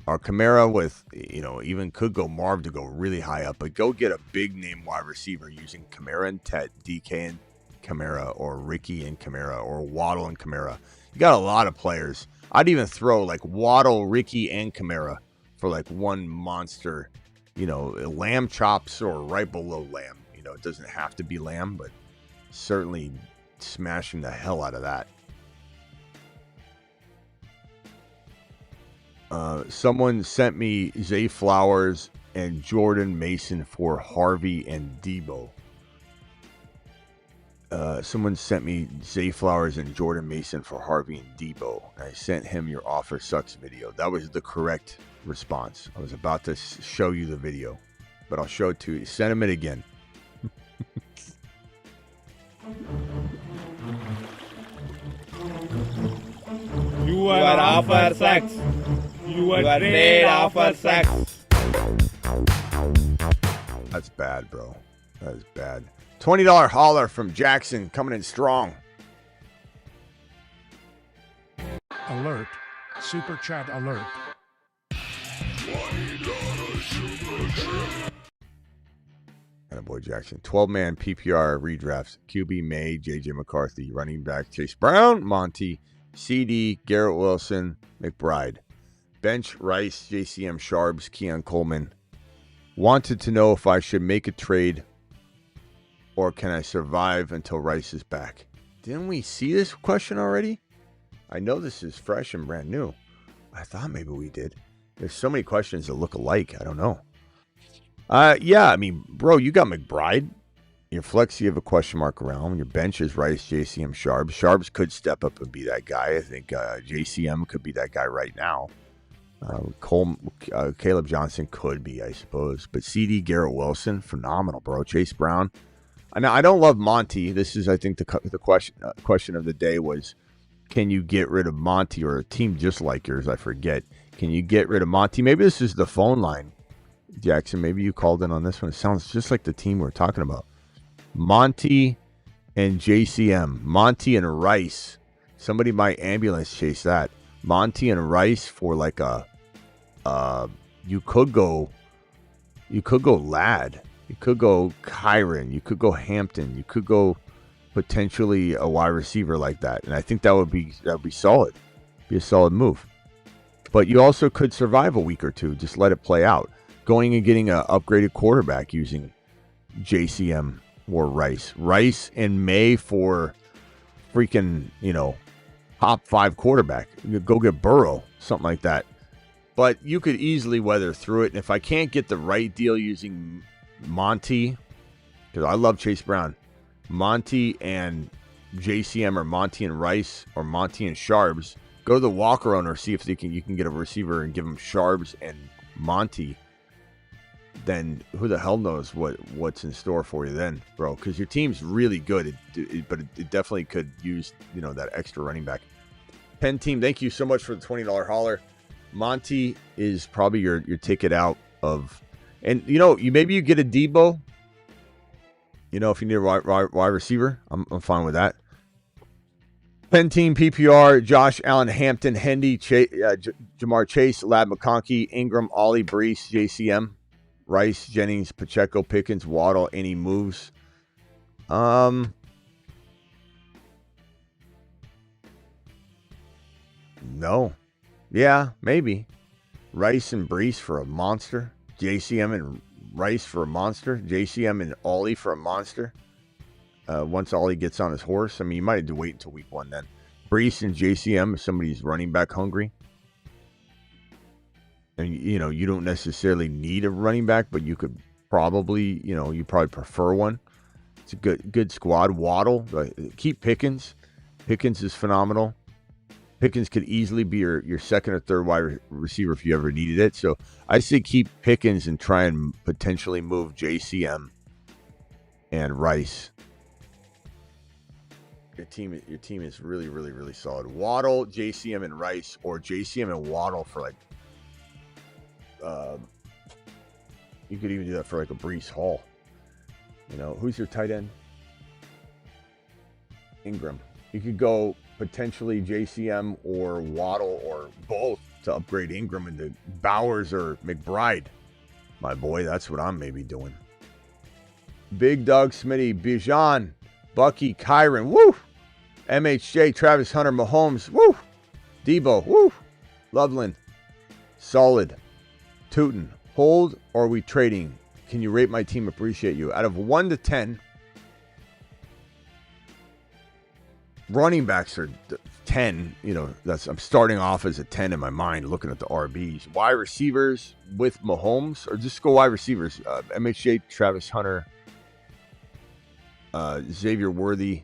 Or Kamara with, even could go Marv to go really high up. But go get a big name wide receiver using Kamara and Tet, DK and Kamara, or Ricky and Kamara, or Waddle and Kamara. You got a lot of players. I'd even throw like Waddle, Ricky, and Kamara for like one monster, lamb chops or right below lamb. It doesn't have to be lamb, but certainly smashing the hell out of that. Someone sent me Zay Flowers and Jordan Mason for Harvey and Debo. Someone sent me Zay Flowers and Jordan Mason for Harvey and Debo. I sent him your offer sucks video. That was the correct response. I was about to show you the video, but I'll show it to you. Send him it again. You are offer sucks. Your trade offer sucks. That's bad, bro. That is bad. $20 holler from Jackson coming in strong. Alert. Super chat alert. Attaboy Jackson. 12-man PPR redrafts. QB May, JJ McCarthy. Running back Chase Brown, Monty, CD, Garrett Wilson, McBride. Bench Rice, JCM Sharps, Keon Coleman. Wanted to know if I should make a trade or can I survive until Rice is back? Didn't we see this question already? I know this is fresh and brand new. I thought maybe we did. There's so many questions that look alike. I don't know. Yeah, I mean, bro, you got McBride. Your flex, you have a question mark around. Your bench is Rice, JCM, Sharps. Sharps could step up and be that guy. I think JCM could be that guy right now. Caleb Johnson could be, I suppose. But CD, Garrett Wilson, phenomenal, bro. Chase Brown. Now, I don't love Monty. This is, I think, the question of the day was, can you get rid of Monty or a team just like yours? I forget. Can you get rid of Monty? Maybe this is the phone line. Jackson, maybe you called in on this one. It sounds just like the team we're talking about. Monty and JCM. Monty and Rice. Somebody might ambulance chase that. Monty and Rice for like a you could go Ladd. You could go Kyron. You could go Hampton. You could go potentially a wide receiver like that. And I think that would be solid. Be a solid move. But you also could survive a week or two. Just let it play out. Going and getting an upgraded quarterback using JCM or Rice. Rice and May for freaking, top 5 quarterback. You go get Burrow, something like that. But you could easily weather through it. And if I can't get the right deal using Monty, because I love Chase Brown, Monty and JCM or Monty and Rice or Monty and Sharps, go to the Walker owner, see if you can get a receiver and give them Sharps and Monty. Then who the hell knows what's in store for you then, bro? Because your team's really good, but it definitely could use that extra running back. Penn team, thank you so much for the $20 holler. Monty is probably your ticket out of, and maybe you get a Debo. If you need a wide receiver, I'm fine with that. Penn team PPR: Josh Allen, Hampton, Hendy, Jamar Chase, Ladd McConkey, Ingram, Ollie, Brees, JCM. Rice, Jennings, Pacheco, Pickens, Waddle, any moves? No. Yeah, maybe. Rice and Brees for a monster. JCM and Rice for a monster. JCM and Ollie for a monster. Once Ollie gets on his horse. I mean, you might have to wait until week 1 then. Brees and JCM if somebody's running back hungry. And, you know, you don't necessarily need a running back, but you could probably, you know, you probably prefer one. It's a good squad. Waddle. Keep Pickens. Pickens is phenomenal. Pickens could easily be your second or third wide receiver if you ever needed it. So I say keep Pickens and try and potentially move JCM and Rice. Your team is really, really, really solid. Waddle, JCM, and Rice, or JCM and Waddle for like. You could even do that for like a Brees Hall. You know, who's your tight end? Ingram. You could go potentially JCM or Waddle or both to upgrade Ingram into Bowers or McBride. My boy, that's what I'm maybe doing. Big Doug, Smitty, Bijan, Bucky, Kyron, woo! MHJ, Travis Hunter, Mahomes, woo! Debo, woo! Loveland, solid. Tootin, hold or are we trading? Can you rate my team? Appreciate you. Out of 1 to 10, running backs are 10. You know, I'm starting off as a 10 in my mind, looking at the RBs. Wide receivers with Mahomes, or just go wide receivers. MHJ, Travis Hunter, Xavier Worthy.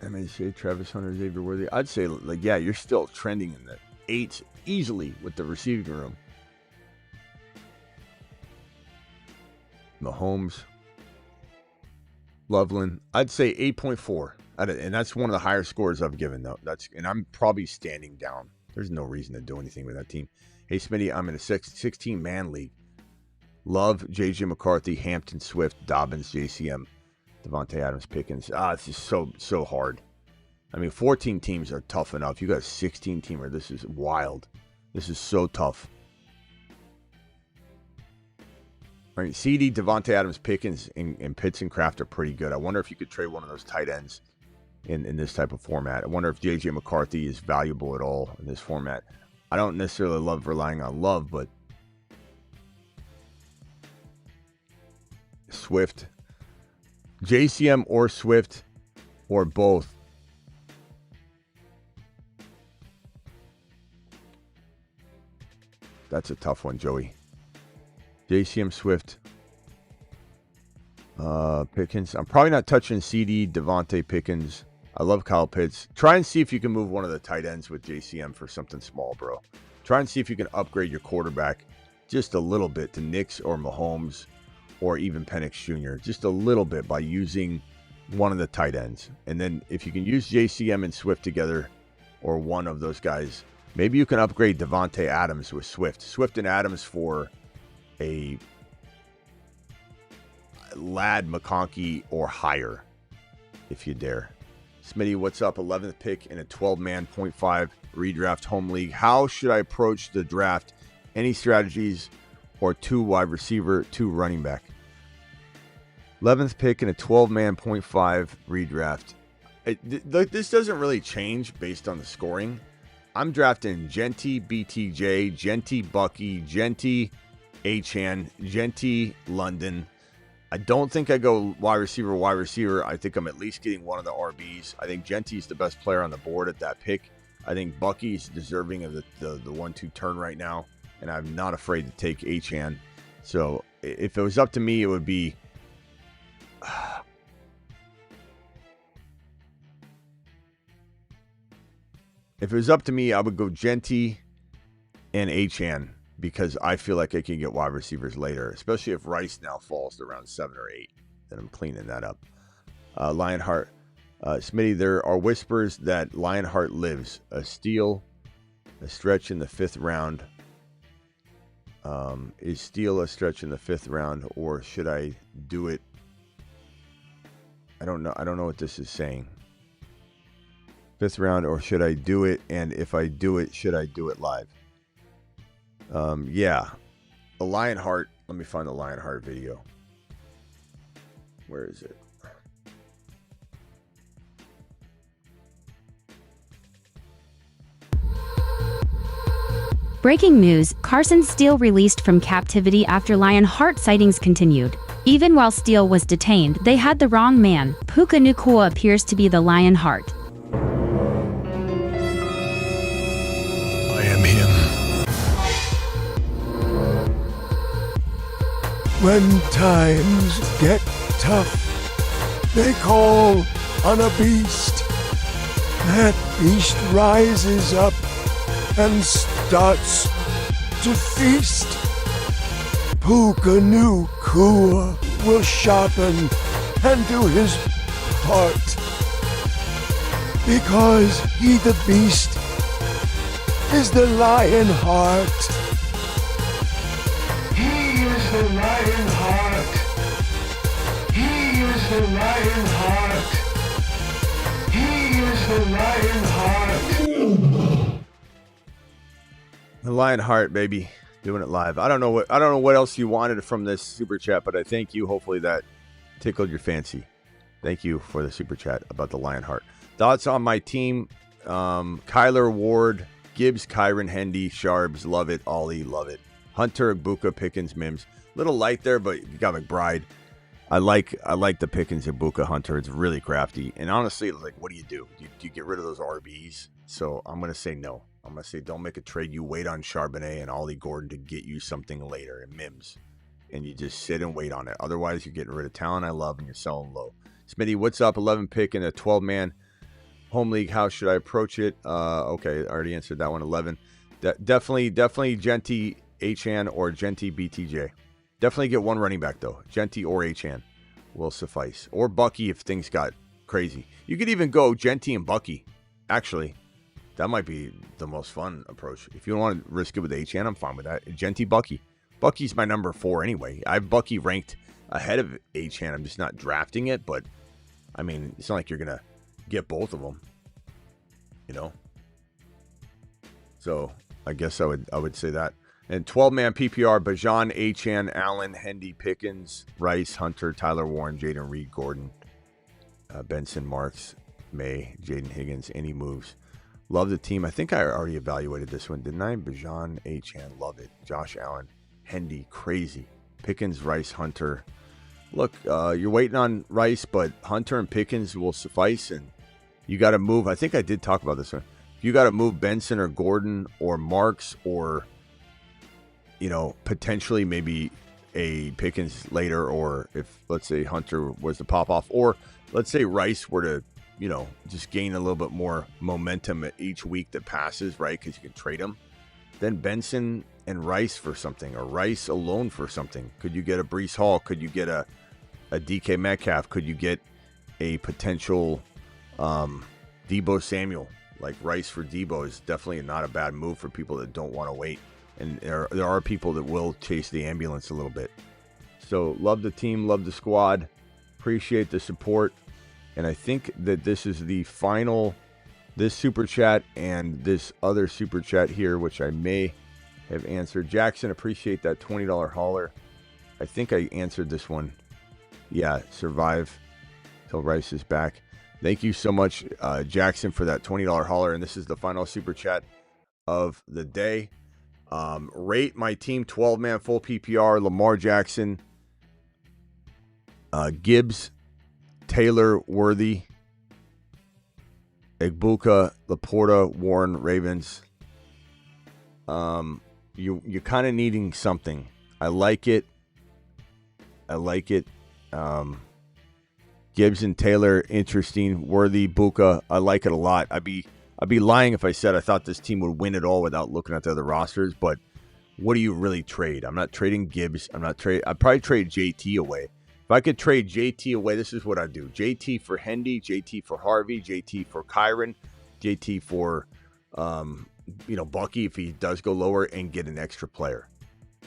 MHJ, Travis Hunter, Xavier Worthy. I'd say, like, yeah, you're still trending in the 8s easily with the receiving room. Mahomes, Loveland, I'd say 8.4. And that's one of the higher scores I've given, though. And I'm probably standing down. There's no reason to do anything with that team. Hey, Smitty, I'm in a 16-man league. Love, J.J. McCarthy, Hampton, Swift, Dobbins, JCM, Devontae Adams, Pickens. It's just so hard. I mean, 14 teams are tough enough. You got a 16-teamer. This is wild. This is so tough. All right, CD, Devontae Adams, Pickens, and Pitts and Kraft are pretty good. I wonder if you could trade one of those tight ends in this type of format. I wonder if J.J. McCarthy is valuable at all in this format. I don't necessarily love relying on Love, but Swift, JCM or Swift or both. That's a tough one, Joey. JCM, Swift, Pickens. I'm probably not touching CD, Devontae, Pickens. I love Kyle Pitts. Try and see if you can move one of the tight ends with JCM for something small, bro. Try and see if you can upgrade your quarterback just a little bit to Knicks or Mahomes or even Penix Jr. Just a little bit by using one of the tight ends. And then if you can use JCM and Swift together or one of those guys, maybe you can upgrade Devontae Adams with Swift. Swift and Adams for a Ladd, McConkey, or higher, if you dare. Smitty, what's up? 11th pick in a 12-man, 0.5 redraft home league. How should I approach the draft? Any strategies or 2 wide receiver, 2 running back? 11th pick in a 12-man, 0.5 redraft. This doesn't really change based on the scoring. I'm drafting Genty, BTJ, Genty, Bucky, Genty, Achan, Genty, London. I don't think I go wide receiver. I think I'm at least getting one of the RBs. I think Genty's the best player on the board at that pick. I think Bucky's deserving of the 1-2 turn right now, and I'm not afraid to take Achan. So if it was up to me, it would be if it was up to me, I would go Genty and Achan because I feel like I can get wide receivers later, especially if Rice now falls to around 7 or 8. Then I'm cleaning that up. Lionheart. Smitty, there are whispers that Lionheart lives. A steal, a stretch in the 5th round. Is steal a stretch in the 5th round, or should I do it? I don't know what this is saying. 5th round, or should I do it? And if I do it, should I do it live? Yeah. The Lionheart. Let me find the Lionheart video. Where is it? Breaking news, Carson Steele released from captivity after Lionheart sightings continued. Even while Steele was detained, they had the wrong man. Puka Nacua appears to be the Lionheart. I am him. When times get tough, they call on a beast. That beast rises up and starts to feast. Puka Nacua will sharpen and do his part, because he the beast is the Lionheart. He is the Lionheart. He is the Lionheart. He is the Lionheart. The Lionheart, baby, doing it live. I don't know what else you wanted from this super chat, but I thank you. Hopefully that tickled your fancy. Thank you for the super chat about the Lionheart. Thoughts on my team: Kyler Ward, Gibbs, Kyron, Hendy, Sharbs, love it. Ollie, love it. Hunter, Ibuka, Pickens, Mims. Little light there, but you got McBride. I like the Pickens, Ibuka, Hunter. It's really crafty. And honestly, like, what do? Do you get rid of those RBs? So I'm gonna say no. I'm going to say don't make a trade. You wait on Charbonnet and Ollie Gordon to get you something later, and Mims. And you just sit and wait on it. Otherwise, you're getting rid of talent I love and you're selling low. Smitty, what's up? 11 pick in a 12-man home league. How should I approach it? Okay, I already answered that one. 11. Definitely Genty Achan or Genty BTJ. Definitely get one running back, though. Genty or Achan will suffice. Or Bucky if things got crazy. You could even go Genty and Bucky, actually. That might be the most fun approach. If you don't want to risk it with Achan, I'm fine with that. Genty, Bucky. Bucky's my number 4 anyway. I have Bucky ranked ahead of Achan. I'm just not drafting it, but I mean, it's not like you're going to get both of them, you know? So I guess I would say that. And 12-man PPR, Bajan, Achan, Allen, Hendy, Pickens, Rice, Hunter, Tyler Warren, Jaden Reed, Gordon, Benson, Marks, May, Jaden Higgins. Any moves? Love the team. I think I already evaluated this one, didn't I? Bajan, Achan, love it. Josh Allen, Hendy, crazy. Pickens, Rice, Hunter. Look, you're waiting on Rice, but Hunter and Pickens will suffice, and you got to move. I think I did talk about this one. You got to move Benson or Gordon or Marks or, you know, potentially maybe a Pickens later, or if, let's say, Hunter was to pop off, or let's say Rice were to, you know, just gain a little bit more momentum at each week that passes, right? Because you can trade them. Then Benson and Rice for something, or Rice alone for something. Could you get a Breece Hall? Could you get a DK Metcalf? Could you get a potential Debo Samuel? Like Rice for Debo is definitely not a bad move for people that don't want to wait. And there are people that will chase the ambulance a little bit. So love the team, love the squad, appreciate the support. And I think that this is the final, this super chat and this other super chat here, which I may have answered. Jackson, appreciate that $20 hauler. I think I answered this one. Yeah, survive till Rice is back. Thank you so much, Jackson, for that $20 hauler. And this is the final super chat of the day. Rate my team 12-man full PPR, Lamar Jackson, Gibbs, Taylor, Worthy, Ibuka, Laporta, Warren, Ravens. You're kind of needing something. I like it. Gibbs and Taylor, interesting. Worthy, Buka, I like it a lot. I'd be lying if I said I thought this team would win it all without looking at the other rosters. But what do you really trade? I'm not trading Gibbs. I'd probably trade JT away. If I could trade JT away, this is what I'd do. JT for Hendy, JT for Harvey, JT for Kyron, JT for Bucky if he does go lower, and get an extra player.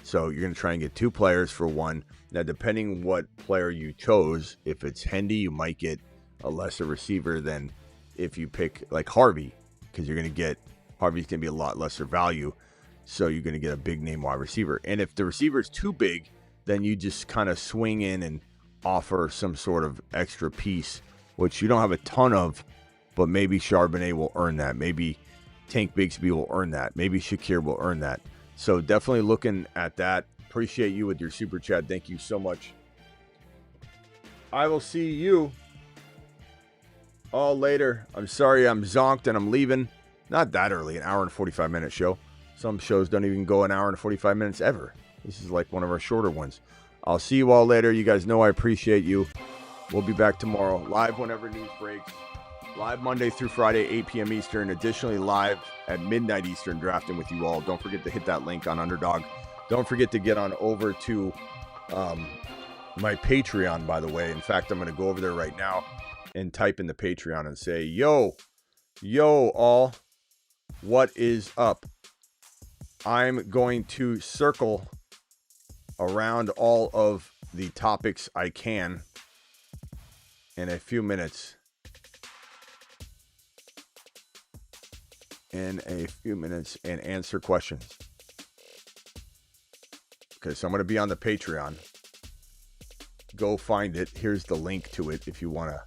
So you're going to try and get 2 players for 1. Now, depending what player you chose, if it's Hendy, you might get a lesser receiver than if you pick like Harvey, because you're going to get Harvey's going to be a lot lesser value. So you're going to get a big name wide receiver. And if the receiver is too big, then you just kind of swing in and offer some sort of extra piece, which you don't have a ton of, but maybe Charbonnet will earn that. Maybe Tank Bigsby will earn that. Maybe Shakir will earn that. So definitely looking at that. Appreciate you with your super chat. Thank you so much. I will see you all later. I'm sorry I'm zonked and I'm leaving. Not that early, an hour and 45-minute show. Some shows don't even go an hour and 45 minutes ever. This is like one of our shorter ones. I'll see you all later. You guys know I appreciate you. We'll be back tomorrow, live whenever news breaks. Live Monday through Friday, 8 p.m. Eastern. Additionally, live at midnight Eastern, drafting with you all. Don't forget to hit that link on Underdog. Don't forget to get on over to my Patreon, by the way. In fact, I'm going to go over there right now and type in the Patreon and say, yo, all, what is up? I'm going to circle around all of the topics I can in a few minutes. And answer questions. Okay, so I'm going to be on the Patreon. Go find it. Here's the link to it if you want to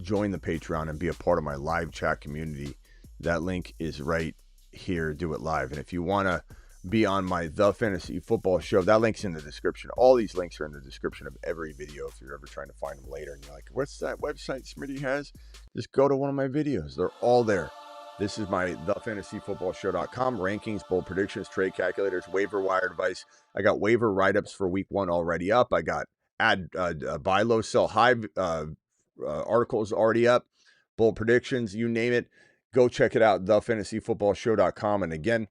join the Patreon and be a part of my live chat community. That link is right here. Do it live. And if you want to be on my The Fantasy Football Show, that link's in the description. All these links are in the description of every video if you're ever trying to find them later and you're like, what's that website Smitty has? Just go to one of my videos. They're all there. This is my thefantasyfootballshow.com. Rankings, bold predictions, trade calculators, waiver wire advice. I got waiver write-ups for week 1 already up. I got buy low, sell high articles already up. Bold predictions, you name it. Go check it out, thefantasyfootballshow.com. And again,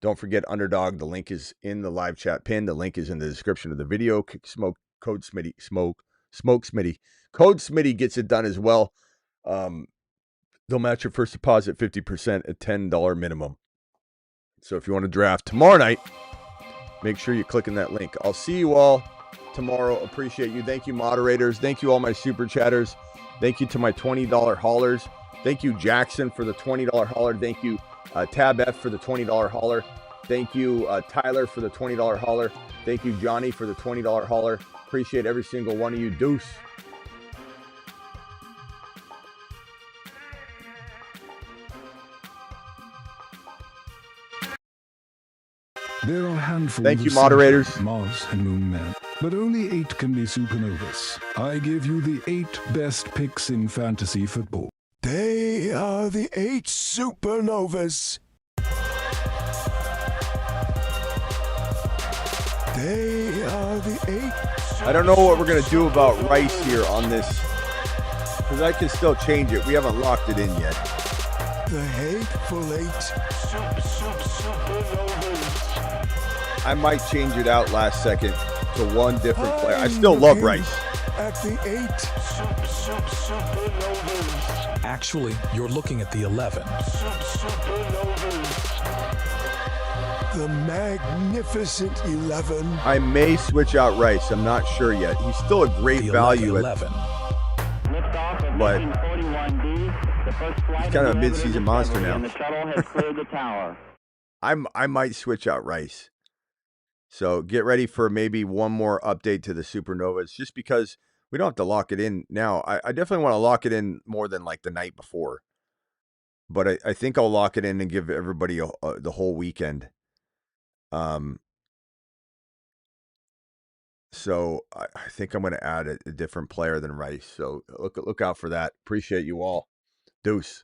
don't forget Underdog. The link is in the live chat pin. The link is in the description of the video. Smoke code Smitty. Smoke Smitty. Code Smitty gets it done as well. They'll match your first deposit 50% at $10 minimum. So if you want to draft tomorrow night, make sure you click in that link. I'll see you all tomorrow. Appreciate you. Thank you, moderators. Thank you, all my super chatters. Thank you to my $20 haulers. Thank you, Jackson, for the $20 hauler. Thank you, Tab F, for the $20 hauler. Thank you, Tyler, for the $20 hauler. Thank you, Johnny, for the $20 hauler. Appreciate every single one of you. Deuce. There are handfuls Thank you, of moderators. Saturn, Mars, and Moon men, but only 8 can be supernovas. I give you the 8 best picks in fantasy football. They are the 8 supernovas. They are the 8. I don't know what we're going to do about Rice here on this, because I can still change it. We haven't locked it in yet. The hateful 8 supernovas. I might change it out last second to one different player. I still love Rice. At the 8 supernovas. Actually, you're looking at the 11. The magnificent 11. I may switch out Rice. I'm not sure yet. He's still a great value at 11. But he's kind of a mid-season monster now. The shuttle has cleared the tower. I might switch out Rice. So get ready for maybe one more update to the Supernovas, just because we don't have to lock it in now. I definitely want to lock it in more than like the night before. But I think I'll lock it in and give everybody the whole weekend. So I think I'm going to add a different player than Rice. So look out for that. Appreciate you all. Deuce.